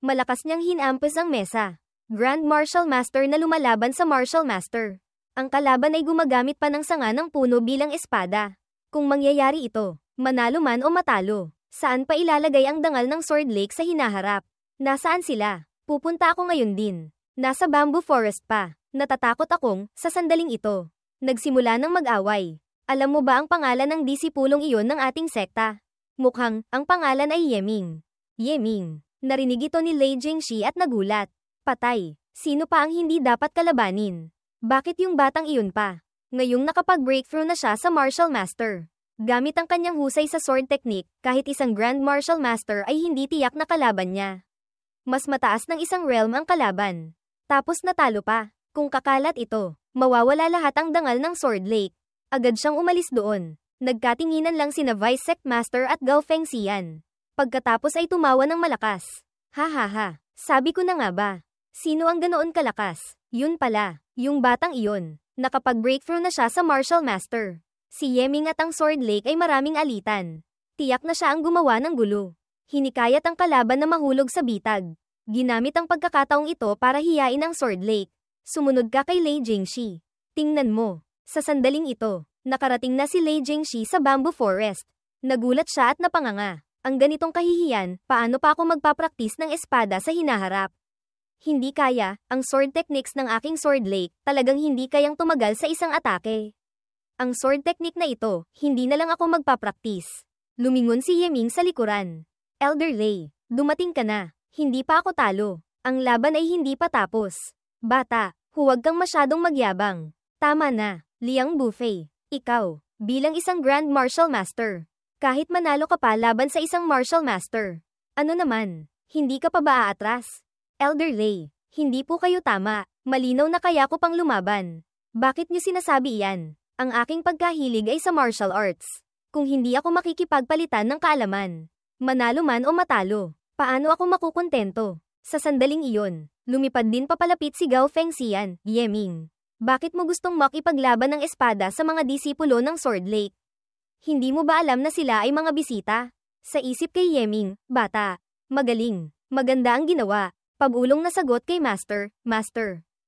Malakas niyang hinampos ang mesa. Grand Martial Master na lumalaban sa Martial Master. Ang kalaban ay gumagamit pa ng sanga ng puno bilang espada. Kung mangyayari ito, manalo man o matalo, saan pa ilalagay ang dangal ng Sword Lake sa hinaharap? Nasaan sila? Pupunta ako ngayon din. Nasa Bamboo Forest pa. Natatakot akong, sa sandaling ito, nagsimula ng mag-away. Alam mo ba ang pangalan ng disipulong iyon ng ating sekta? Mukhang, ang pangalan ay Yeming. Yeming. Narinig ito ni Lei Jingxi at nagulat. Patay. Sino pa ang hindi dapat kalabanin? Bakit yung batang iyon pa? Ngayong nakapag-breakthrough na siya sa Martial Master. Gamit ang kanyang husay sa sword technique, kahit isang Grand Martial Master ay hindi tiyak na kalaban niya. Mas mataas ng isang realm ang kalaban. Tapos natalo pa. Kung kakalat ito, mawawala lahat ang dangal ng Sword Lake. Agad siyang umalis doon. Nagkatinginan lang sina Vice Sect Master at Gao Feng Xian. Pagkatapos ay tumawa ng malakas. Sabi ko na nga ba? Sino ang ganoon kalakas? Yun pala, yung batang iyon. Nakapag-breakthrough na siya sa Martial Master. Si Yeming at ang Sword Lake ay maraming alitan. Tiyak na siya ang gumawa ng gulo. Hinikayat ang kalaban na mahulog sa bitag. Ginamit ang pagkakataong ito para hiyain ang Sword Lake. Sumunod ka kay Lei Jingxi. Tingnan mo. Sa sandaling ito, nakarating na si Lei Jingxi sa Bamboo Forest. Nagulat siya at napanganga. Ang ganitong kahihiyan, paano pa ako magpapraktis ng espada sa hinaharap? Hindi kaya, ang sword techniques ng aking Sword Lake, talagang hindi kayang tumagal sa isang atake. Ang sword technique na ito, hindi na lang ako magpapraktis. Lumingon si Yeming sa likuran. Elder Lei, dumating ka na. Hindi pa ako talo. Ang laban ay hindi pa tapos. Bata, huwag kang masyadong magyabang. Tama na, Liang Bufei. Ikaw, bilang isang Grand Martial Master. Kahit manalo ka pa laban sa isang Martial Master. Ano naman, hindi ka pa ba aatras? Elder Lei, hindi po kayo tama. Malinaw na kaya ko pang lumaban. Bakit niyo sinasabi iyan? Ang aking pagkahilig ay sa martial arts. Kung hindi ako makikipagpalitan ng kaalaman, manalo man o matalo, paano ako makukontento? Sa sandaling iyon, lumipad din papalapit si Gao Fengxian, Yeming. Bakit mo gustong makipaglaban ng espada sa mga disipulo ng Sword Lake? Hindi mo ba alam na sila ay mga bisita? Sa isip kay Yeming, bata, magaling, maganda ang ginawa. Pabulong na sagot kay Master,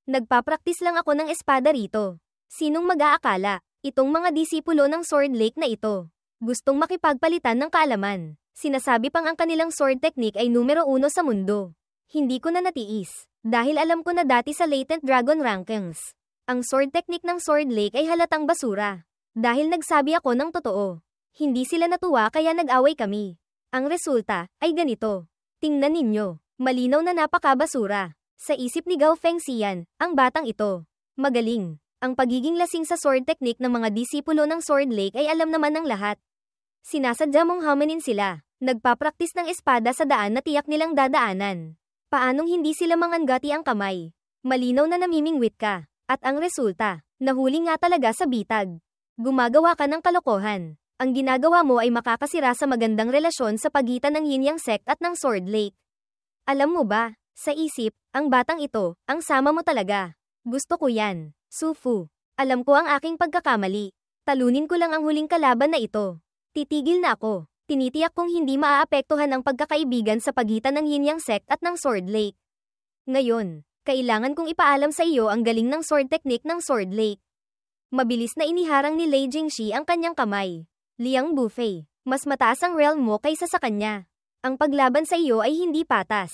nagpapraktis lang ako ng espada rito. Sinong mag-aakala, itong mga disipulo ng Sword Lake na ito, gustong makipagpalitan ng kaalaman. Sinasabi pang ang kanilang sword technique ay numero 1 sa mundo. Hindi ko na natiis, dahil alam ko na dati sa Latent Dragon Rankings, ang sword technique ng Sword Lake ay halatang basura. Dahil nagsabi ako ng totoo, hindi sila natuwa kaya nag-away kami. Ang resulta ay ganito. Tingnan ninyo, malinaw na napakabasura. Sa isip ni Gao Fengxian, ang batang ito, magaling. Ang pagiging lasing sa sword technique ng mga disipulo ng Sword Lake ay alam naman ng lahat. Sinasadya mong haminin sila, nagpapraktis ng espada sa daan na tiyak nilang dadaanan. Paanong hindi sila manganggati ang kamay? Malinaw na namimingwit ka, at ang resulta, nahuli nga talaga sa bitag. Gumagawa ka ng kalokohan. Ang ginagawa mo ay makakasira sa magandang relasyon sa pagitan ng Yin Yang Sect at ng Sword Lake. Alam mo ba, sa isip, ang batang ito, ang sama mo talaga. Gusto ko yan. Sufu, alam ko ang aking pagkakamali. Talunin ko lang ang huling kalaban na ito. Titigil na ako. Tinitiyak kong hindi maaapektuhan ang pagkakaibigan sa pagitan ng Yin Yang Sect at ng Sword Lake. Ngayon, kailangan kong ipaalam sa iyo ang galing ng sword technique ng Sword Lake. Mabilis na iniharang ni Lei Jingxi ang kanyang kamay. Liang Bufei, mas mataas ang realm mo kaysa sa kanya. Ang paglaban sa iyo ay hindi patas.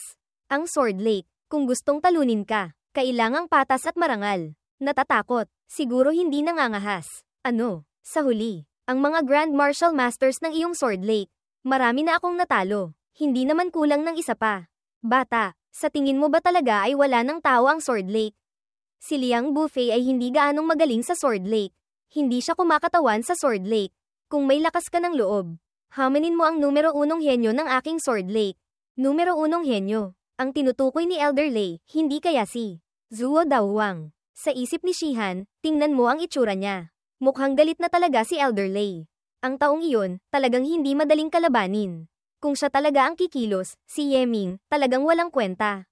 Ang Sword Lake, kung gustong talunin ka, kailangang patas at marangal. Natatakot, siguro hindi nangangahas. Ano, sa huli, ang mga Grand Martial Masters ng iyong Sword Lake, marami na akong natalo, hindi naman kulang ng isa pa. Bata, sa tingin mo ba talaga ay wala ng tao ang Sword Lake? Si Liang Bufei ay hindi gaanong magaling sa Sword Lake. Hindi siya kumakatawan sa Sword Lake. Kung may lakas ka ng loob, haminin mo ang numero 1 henyo ng aking Sword Lake. Numero 1 henyo, ang tinutukoy ni Elder Lei, hindi kaya si Zuo Daowang. Sa isip ni Shihan, tingnan mo ang itsura niya. Mukhang galit na talaga si Elder Lei. Ang taong iyon, talagang hindi madaling kalabanin. Kung siya talaga ang kikilos, si Yeming, talagang walang kwenta.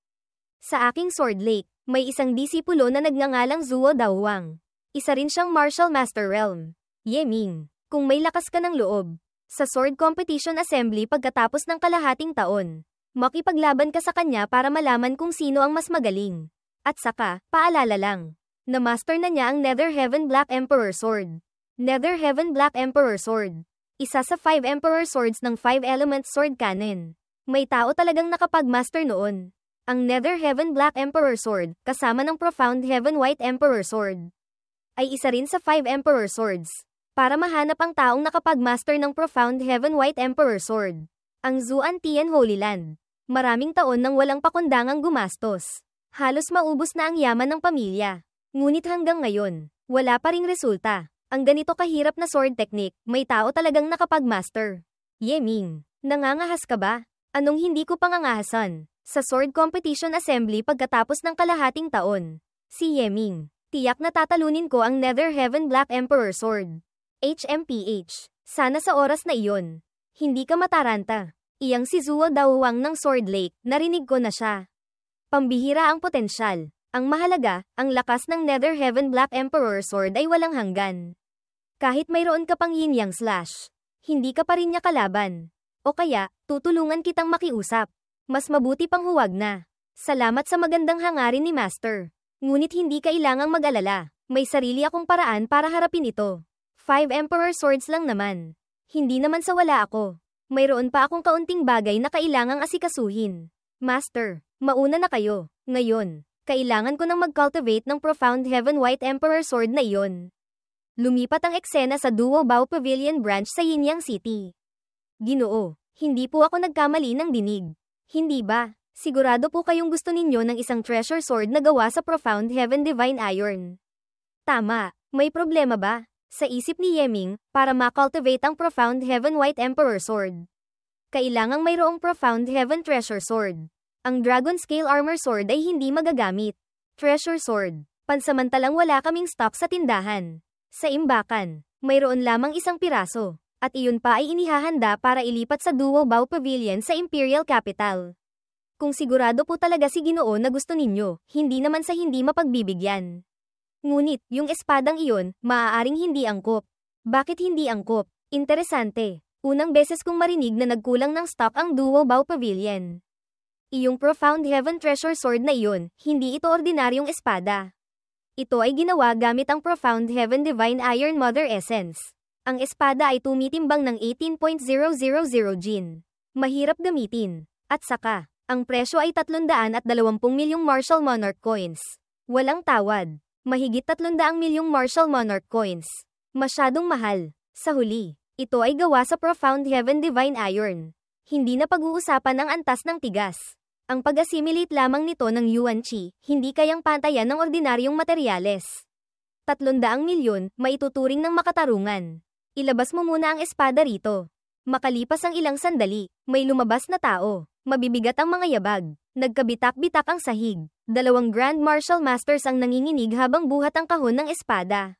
Sa aking Sword Lake, may isang disipulo na nagngangalang Zuo Daowang. Isa rin siyang Martial Master Realm. Yeming, kung may lakas ka ng loob, sa Sword Competition Assembly pagkatapos ng kalahating taon, makipaglaban ka sa kanya para malaman kung sino ang mas magaling. At saka, paalala lang, na-master na niya ang Nether Heaven Black Emperor Sword. Nether Heaven Black Emperor Sword. Isa sa 5 Emperor Swords ng 5 Element Sword Canon. May tao talagang nakapag-master noon. Ang Nether Heaven Black Emperor Sword, kasama ng Profound Heaven White Emperor Sword, ay isa rin sa 5 Emperor Swords. Para mahanap ang taong nakapag-master ng Profound Heaven White Emperor Sword, ang Zuan Tian Holy Land. Maraming taon nang walang pakundangang gumastos. Halos maubos na ang yaman ng pamilya. Ngunit hanggang ngayon, wala pa ring resulta. Ang ganito kahirap na sword technique, may tao talagang nakapag-master. Yeming, nangangahas ka ba? Anong hindi ko pangangahasan? Sa Sword Competition Assembly pagkatapos ng kalahating taon, si Yeming, tiyak na tatalunin ko ang Nether Heaven Black Emperor Sword. HMPH, sana sa oras na iyon, hindi ka mataranta. Iyang si Zuo Daowang ng Sword Lake, narinig ko na siya. Pambihira ang potensyal. Ang mahalaga, ang lakas ng Nether Heaven Black Emperor Sword ay walang hanggan. Kahit mayroon ka pang Yin Yang Slash, hindi ka pa rin niya kalaban. O kaya, tutulungan kitang makiusap. Mas mabuti pang huwag na. Salamat sa magandang hangarin ni Master. Ngunit hindi kailangang mag-alala. May sarili akong paraan para harapin ito. 5 Emperor Swords lang naman. Hindi naman sa wala ako. Mayroon pa akong kaunting bagay na kailangang asikasuhin. Master, mauna na kayo. Ngayon, kailangan ko nang mag-cultivate ng Profound Heaven White Emperor Sword na iyon. Lumipat ang eksena sa Duo Bao Pavilion Branch sa Yinyang City. Ginoo, hindi po ako nagkamali ng dinig. Hindi ba? Sigurado po kayong gusto ninyo ng isang treasure sword na gawa sa Profound Heaven Divine Iron. Tama, may problema ba? Sa isip ni Yeming, para ma-cultivate ang Profound Heaven White Emperor Sword, kailangang mayroong Profound Heaven Treasure Sword. Ang Dragon Scale Armor Sword ay hindi magagamit. Treasure Sword, pansamantalang wala kaming stock sa tindahan. Sa imbakan, mayroon lamang isang piraso, at iyon pa ay inihahanda para ilipat sa Duo Bao Pavilion sa Imperial Capital. Kung sigurado po talaga si Ginoo na gusto ninyo, hindi naman sa hindi mapagbibigyan. Ngunit, yung espadang iyon, maaaring hindi angkop. Bakit hindi angkop? Interesante. Unang beses kong marinig na nagkulang ng stock ang Duo Bao Pavilion. Iyong Profound Heaven Treasure Sword na iyon, hindi ito ordinaryong espada. Ito ay ginawa gamit ang Profound Heaven Divine Iron Mother Essence. Ang espada ay tumitimbang ng 18.000 Jin. Mahirap gamitin. At saka, ang presyo ay 320 milyong Martial Monarch Coins. Walang tawad. Mahigit 300 milyong Martial Monarch Coins. Masyadong mahal. Sa huli, ito ay gawa sa Profound Heaven Divine Iron. Hindi na pag-uusapan ang antas ng tigas. Ang pag-assimilate lamang nito ng Yuan Qi, hindi kayang pantayan ng ordinaryong materyales. 300 milyon, maituturing ng makatarungan. Ilabas mo muna ang espada rito. Makalipas ang ilang sandali, may lumabas na tao. Mabibigat ang mga yabag. Nagkabitak-bitak ang sahig. 2 Grand Martial Masters ang nanginginig habang buhat ang kahon ng espada.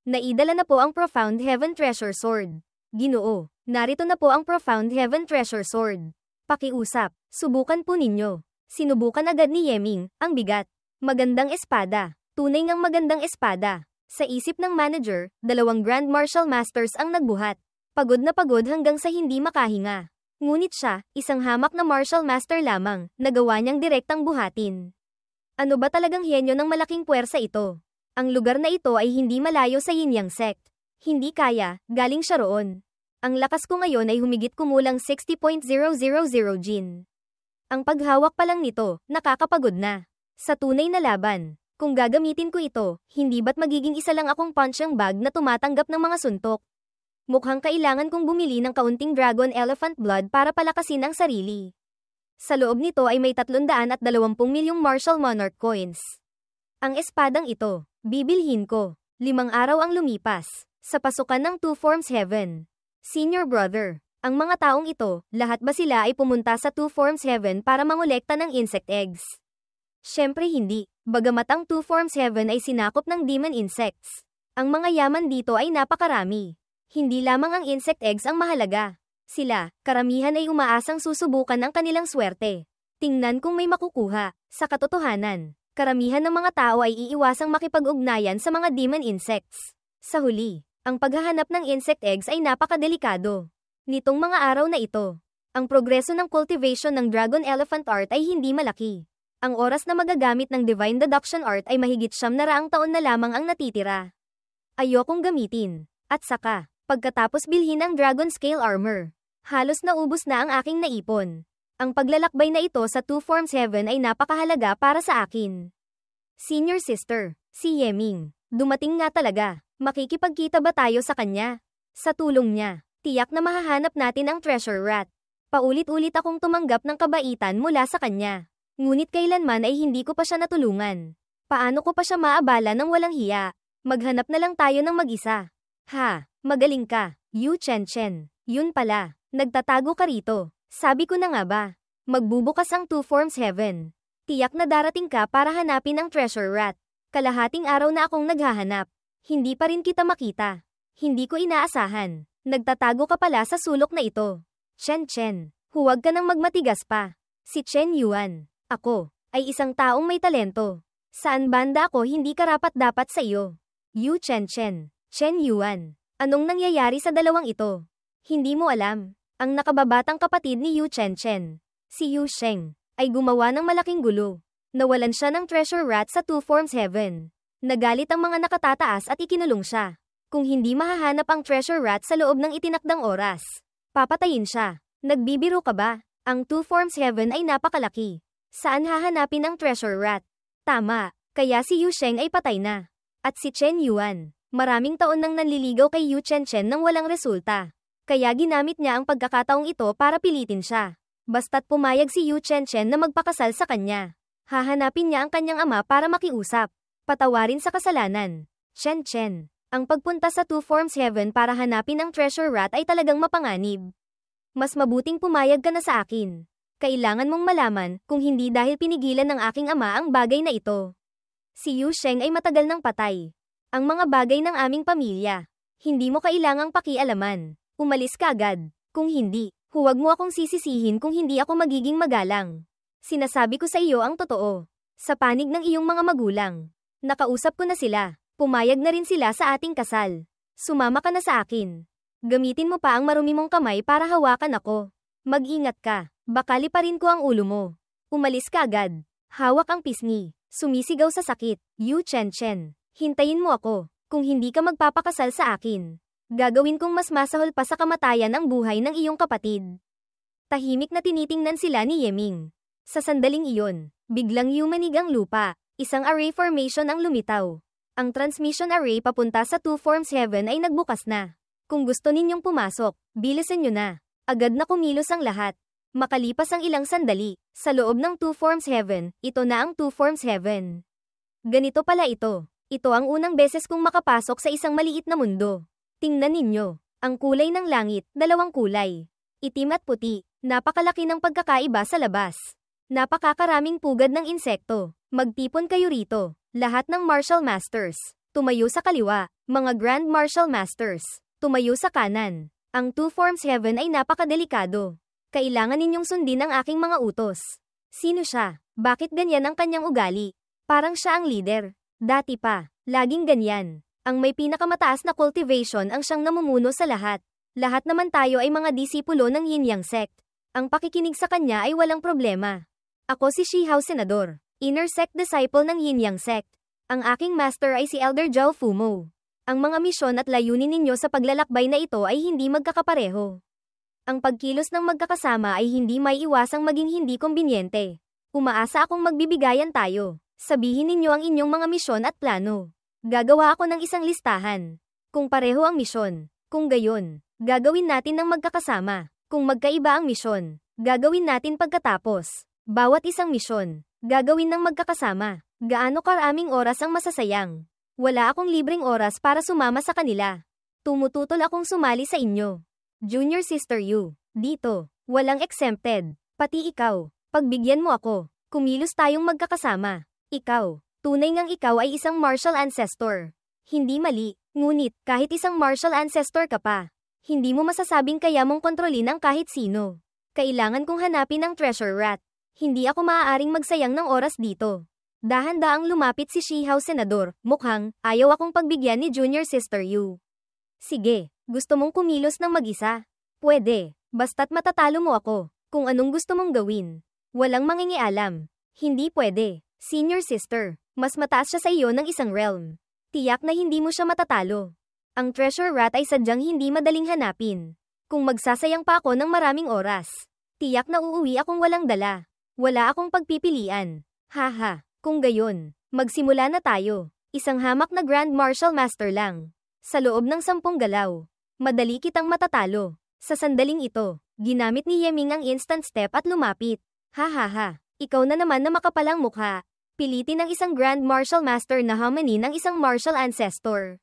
Naidala na po ang Profound Heaven Treasure Sword. Ginoo, narito na po ang Profound Heaven Treasure Sword. Pakiusap, subukan po ninyo. Sinubukan agad ni Yeming, ang bigat. Magandang espada. Tunay ngang magandang espada. Sa isip ng manager, 2 Grand Martial Masters ang nagbuhat. Pagod na pagod hanggang sa hindi makahinga. Ngunit siya, isang hamak na martial master lamang, nagawa niyang direktang buhatin. Ano ba talagang henyo ng malaking puwersa ito? Ang lugar na ito ay hindi malayo sa Yin-Yang sect. Hindi kaya, galing siya roon. Ang lakas ko ngayon ay humigit kumulang 60.000 Jin. Ang paghawak pa lang nito, nakakapagod na. Sa tunay na laban, kung gagamitin ko ito, hindi ba't magiging isa lang akong punching bag na tumatanggap ng mga suntok? Mukhang kailangan kong bumili ng kaunting Dragon Elephant Blood para palakasin ang sarili. Sa loob nito ay may 320 milyong Martial Monarch Coins. Ang espadang ito, bibilhin ko. 5 araw ang lumipas. Sa pasukan ng Two Forms Heaven. Senior brother, ang mga taong ito, lahat ba sila ay pumunta sa Two Forms Heaven para mangolekta ng insect eggs? Syempre hindi, bagamat ang Two Forms Heaven ay sinakop ng demon insects. Ang mga yaman dito ay napakarami. Hindi lamang ang insect eggs ang mahalaga. Sila, karamihan ay umaasang susubukan ang kanilang swerte. Tingnan kung may makukuha. Sa katotohanan, karamihan ng mga tao ay iiwasang makipag-ugnayan sa mga demon insects. Sa huli, ang paghahanap ng insect eggs ay napakadelikado. Nitong mga araw na ito, ang progreso ng cultivation ng Dragon Elephant Art ay hindi malaki. Ang oras na magagamit ng Divine Deduction Art ay mahigit 700 taon na lamang ang natitira. Ayokong gamitin. At saka, pagkatapos bilhin ang Dragon Scale Armor, halos naubos na ang aking naipon. Ang paglalakbay na ito sa Two Forms Heaven ay napakahalaga para sa akin. Senior sister, si Yeming, dumating nga talaga. Makikipagkita ba tayo sa kanya? Sa tulong niya, tiyak na mahahanap natin ang treasure rat. Paulit-ulit akong tumanggap ng kabaitan mula sa kanya. Ngunit kailanman ay hindi ko pa siya natulungan. Paano ko pa siya maabala ng walang hiya? Maghanap na lang tayo ng mag-isa. Ha, magaling ka, Yu Chen. Yun pala, nagtatago ka rito. Sabi ko na nga ba, magbubukas ang Two Forms Heaven. Tiyak na darating ka para hanapin ang treasure rat. Kalahating araw na akong naghahanap. Hindi pa rin kita makita. Hindi ko inaasahan. Nagtatago ka pala sa sulok na ito. Chen, huwag ka nang magmatigas pa. Si Chen Yuan, ako, ay isang taong may talento. Saan banda ako hindi karapat-dapat sa iyo? Yu Chen Yuan, anong nangyayari sa dalawang ito? Hindi mo alam. Ang nakababatang kapatid ni Yu Chen, si Yu Sheng, ay gumawa ng malaking gulo. Nawalan siya ng treasure rat sa Two Forms Heaven. Nagalit ang mga nakatataas at ikinulong siya. Kung hindi mahahanap ang treasure rat sa loob ng itinakdang oras, papatayin siya. Nagbibiro ka ba? Ang Two Forms Heaven ay napakalaki. Saan hahanapin ang treasure rat? Tama, kaya si Yu Sheng ay patay na. At si Chen Yuan, maraming taon nang nanliligaw kay Yu Chen nang walang resulta. Kaya ginamit niya ang pagkakataong ito para pilitin siya. Basta't pumayag si Yu Chen na magpakasal sa kanya. Hahanapin niya ang kanyang ama para makiusap. Patawarin sa kasalanan. Chen. Ang pagpunta sa Two Forms Heaven para hanapin ang treasure rat ay talagang mapanganib. Mas mabuting pumayag ka na sa akin. Kailangan mong malaman kung hindi dahil pinigilan ng aking ama ang bagay na ito. Si Yu Sheng ay matagal nang patay. Ang mga bagay ng aming pamilya. Hindi mo kailangang pakialaman. Umalis ka agad. Kung hindi, huwag mo akong sisisihin kung hindi ako magiging magalang. Sinasabi ko sa iyo ang totoo. Sa panig ng iyong mga magulang. Nakausap ko na sila. Pumayag na rin sila sa ating kasal. Sumama ka na sa akin. Gamitin mo pa ang marumi mong kamay para hawakan ako. Mag-ingat ka. Baka liparin ko ang ulo mo. Umalis ka agad. Hawak ang pisngi. Sumisigaw sa sakit. Yu Chen. Hintayin mo ako. Kung hindi ka magpapakasal sa akin, gagawin kong mas masahol pa sa kamatayan ang buhay ng iyong kapatid. Tahimik na tinitingnan sila ni Yeming. Sa sandaling iyon, biglang yumanig ang lupa. Isang array formation ang lumitaw. Ang transmission array papunta sa Two Forms Heaven ay nagbukas na. Kung gusto ninyong pumasok, bilisan nyo na. Agad na kumilos ang lahat. Makalipas ang ilang sandali, sa loob ng Two Forms Heaven, ito na ang Two Forms Heaven. Ganito pala ito. Ito ang unang beses kong makapasok sa isang maliit na mundo. Tingnan ninyo, ang kulay ng langit, dalawang kulay. Itim at puti, napakalaki ng pagkakaiba sa labas. Napakakaraming pugad ng insekto. Magtipon kayo rito. Lahat ng Martial Masters, tumayo sa kaliwa. Mga Grand Martial Masters, tumayo sa kanan. Ang Two Forms Heaven ay napakadelikado. Kailangan ninyong sundin ang aking mga utos. Sino siya? Bakit ganyan ang kanyang ugali? Parang siya ang leader. Dati pa, laging ganyan. Ang may pinakamataas na cultivation ang siyang namumuno sa lahat. Lahat naman tayo ay mga disipulo ng Yin Yang Sect. Ang pakikinig sa kanya ay walang problema. Ako si Shihao Senador, inner sect disciple ng Yin Yang Sect. Ang aking master ay si Elder Zhao Fumo. Ang mga misyon at layunin ninyo sa paglalakbay na ito ay hindi magkakapareho. Ang pagkilos ng magkakasama ay hindi may iwasang maging hindi kumbinyente. Umaasa akong magbibigayan tayo. Sabihin ninyo ang inyong mga misyon at plano. Gagawa ako ng isang listahan. Kung pareho ang misyon, kung gayon, gagawin natin ng magkakasama. Kung magkaiba ang misyon, gagawin natin pagkatapos. Bawat isang misyon, gagawin ng magkakasama. Gaano karaming oras ang masasayang? Wala akong libreng oras para sumama sa kanila. Tumututol akong sumali sa inyo. Junior Sister Yu, dito, walang exempted. Pati ikaw, pagbigyan mo ako. Kumilos tayong magkakasama. Ikaw, tunay ngang ikaw ay isang martial ancestor. Hindi mali, ngunit kahit isang martial ancestor ka pa, hindi mo masasabing kaya mong kontrolin ang kahit sino. Kailangan kong hanapin ang treasure rat. Hindi ako maaaring magsayang ng oras dito. Dahan-daang lumapit si Shihao Senador, mukhang ayaw akong pagbigyan ni Junior Sister Yu. Sige, gusto mong kumilos ng mag-isa? Pwede, basta't matatalo mo ako. Kung anong gusto mong gawin. Walang mangingialam. Hindi pwede. Senior sister, mas mataas siya sa iyo ng isang realm. Tiyak na hindi mo siya matatalo. Ang treasure rat ay sadyang hindi madaling hanapin. Kung magsasayang pa ako ng maraming oras, tiyak na uuwi akong walang dala. Wala akong pagpipilian. Haha, kung gayon, magsimula na tayo. Isang hamak na Grand Martial Master lang. Sa loob ng 10 galaw, madali kitang matatalo. Sa sandaling ito, ginamit ni Yeming ang instant step at lumapit. Hahaha, ikaw na naman na makapalang mukha. Pilitin ng isang Grand Martial Master na hamani ng isang Martial Ancestor.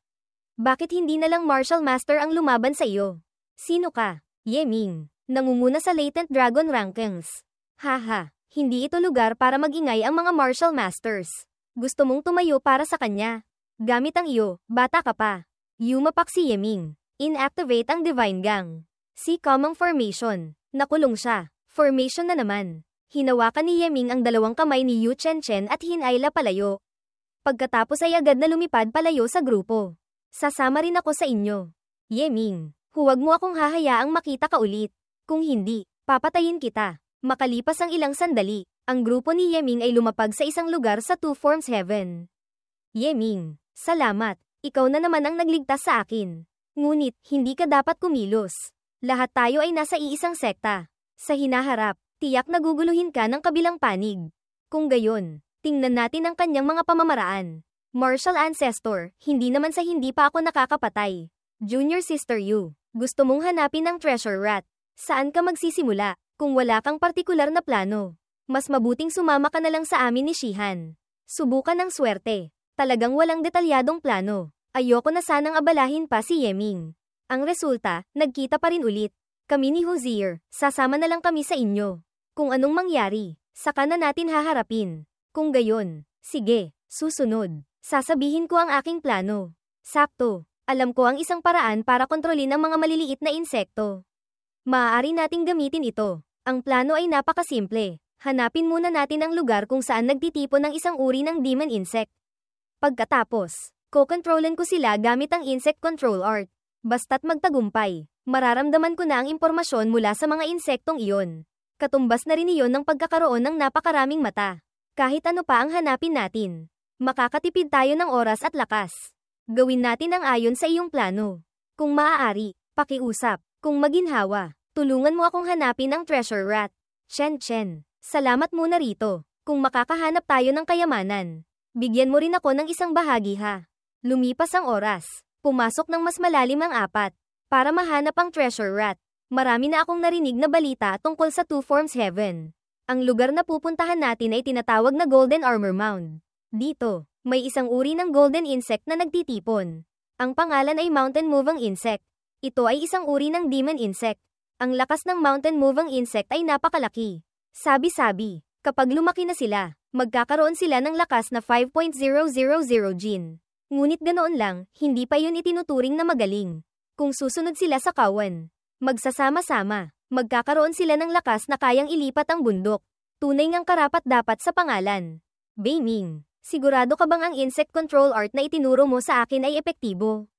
Bakit hindi na lang Martial Master ang lumaban sa iyo? Sino ka? Yeming, nangunguna sa Latent Dragon Rankings. Haha, hindi ito lugar para magingay ang mga Martial Masters. Gusto mong tumayo para sa kanya. Gamit ang iyo, bata ka pa. Yumapak si Yeming. Inactivate ang Divine Gang. Si Common Formation. Nakulong siya. Formation na naman. Hinawakan ni Yeming ang dalawang kamay ni Yu Chen at hinayla palayo. Pagkatapos ay agad na lumipad palayo sa grupo. Sasama rin ako sa inyo. Yeming, huwag mo akong hahayaang makita ka ulit. Kung hindi, papatayin kita. Makalipas ang ilang sandali, ang grupo ni Yeming ay lumapag sa isang lugar sa Two Forms Heaven. Yeming, salamat. Ikaw na naman ang nagligtas sa akin. Ngunit, hindi ka dapat kumilos. Lahat tayo ay nasa iisang sekta. Sa hinaharap, tiyak naguguluhin ka ng kabilang panig. Kung gayon, tingnan natin ang kanyang mga pamamaraan. Martial Ancestor, hindi naman sa hindi pa ako nakakapatay. Junior Sister Yu, gusto mong hanapin ang treasure rat. Saan ka magsisimula? Kung wala kang partikular na plano, mas mabuting sumama ka na lang sa amin ni Shihan. Subukan ng swerte. Talagang walang detalyadong plano. Ayoko na sanang abalahin pa si Yeming. Ang resulta, nagkita pa rin ulit. Kami ni Hozier, sasama na lang kami sa inyo. Kung anong mangyari, saka na natin haharapin. Kung gayon, sige, susunod. Sasabihin ko ang aking plano. Sakto, alam ko ang isang paraan para kontrolin ang mga maliliit na insekto. Maaari nating gamitin ito. Ang plano ay napakasimple. Hanapin muna natin ang lugar kung saan nagtitipon ng isang uri ng demon insect. Pagkatapos, kokontrolan ko sila gamit ang insect control art. Basta't magtagumpay, mararamdaman ko na ang impormasyon mula sa mga insektong iyon. Katumbas na rin iyon ng pagkakaroon ng napakaraming mata. Kahit ano pa ang hanapin natin, makakatipid tayo ng oras at lakas. Gawin natin ang ayon sa iyong plano. Kung maaari, pakiusap. Kung maginhawa, tulungan mo akong hanapin ang treasure rat. Chen, salamat muna rito. Kung makakahanap tayo ng kayamanan, bigyan mo rin ako ng isang bahagi ha. Lumipas ang oras. Pumasok ng mas malalim ang apat. Para mahanap ang treasure rat. Marami na akong narinig na balita tungkol sa Two Forms Heaven. Ang lugar na pupuntahan natin ay tinatawag na Golden Armor Mound. Dito, may isang uri ng golden insect na nagtitipon. Ang pangalan ay Mountain Moving Insect. Ito ay isang uri ng demon insect. Ang lakas ng mountain moving insect ay napakalaki. Sabi-sabi, kapag lumaki na sila, magkakaroon sila ng lakas na 5.000 Jin. Ngunit ganoon lang, hindi pa yun itinuturing na magaling. Kung susunod sila sa kawan, magsasama-sama, magkakaroon sila ng lakas na kayang ilipat ang bundok. Tunay ngang karapat-dapat sa pangalan. Beiming, sigurado ka bang ang insect control art na itinuro mo sa akin ay epektibo?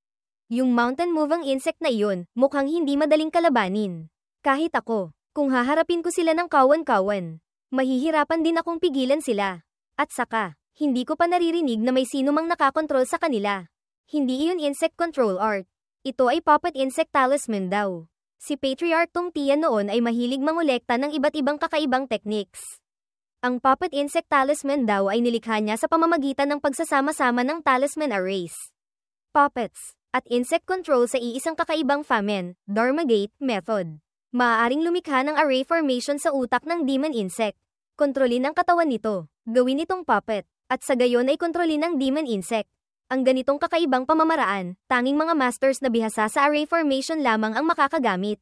Yung mountain moving insect na iyon, mukhang hindi madaling kalabanin. Kahit ako, kung haharapin ko sila ng kawan-kawan, mahihirapan din akong pigilan sila. At saka, hindi ko pa naririnig na may sino mang nakakontrol sa kanila. Hindi iyon insect control art. Ito ay puppet insect talisman daw. Si Patriarch Tong Tian noon ay mahilig mangolekta ng iba't ibang kakaibang techniques. Ang puppet insect talisman daw ay nilikha niya sa pamamagitan ng pagsasama-sama ng talisman arrays, puppets, at insect control sa iisang kakaibang Famen, Dharmagate, method. Maaaring lumikha ng array formation sa utak ng demon insect. Kontrolin ang katawan nito, gawin itong puppet, at sa gayon ay kontrolin ang demon insect. Ang ganitong kakaibang pamamaraan, tanging mga masters na bihasa sa array formation lamang ang makakagamit.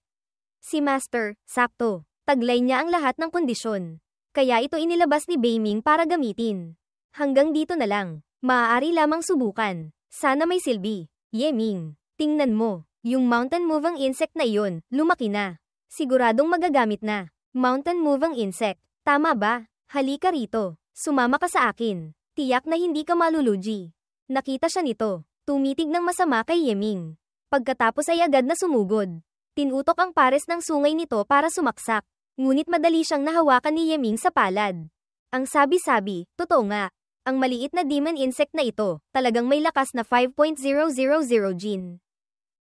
Si Master, sakto, taglay niya ang lahat ng kondisyon. Kaya ito inilabas ni Beiming para gamitin. Hanggang dito na lang, maaari lamang subukan. Sana may silbi. Yeming, tingnan mo, yung mountain moving insect na iyon, lumaki na. Siguradong magagamit na. Mountain moving insect, tama ba? Halika rito, sumama ka sa akin. Tiyak na hindi ka malulugi. Nakita siya nito, tumitig ng masama kay Yeming. Pagkatapos ay agad na sumugod. Tinutok ang pares ng sungay nito para sumaksak. Ngunit madali siyang nahawakan ni Yeming sa palad. Ang sabi-sabi, totoo nga. Ang maliit na demon insect na ito, talagang may lakas na 5.000 Jin.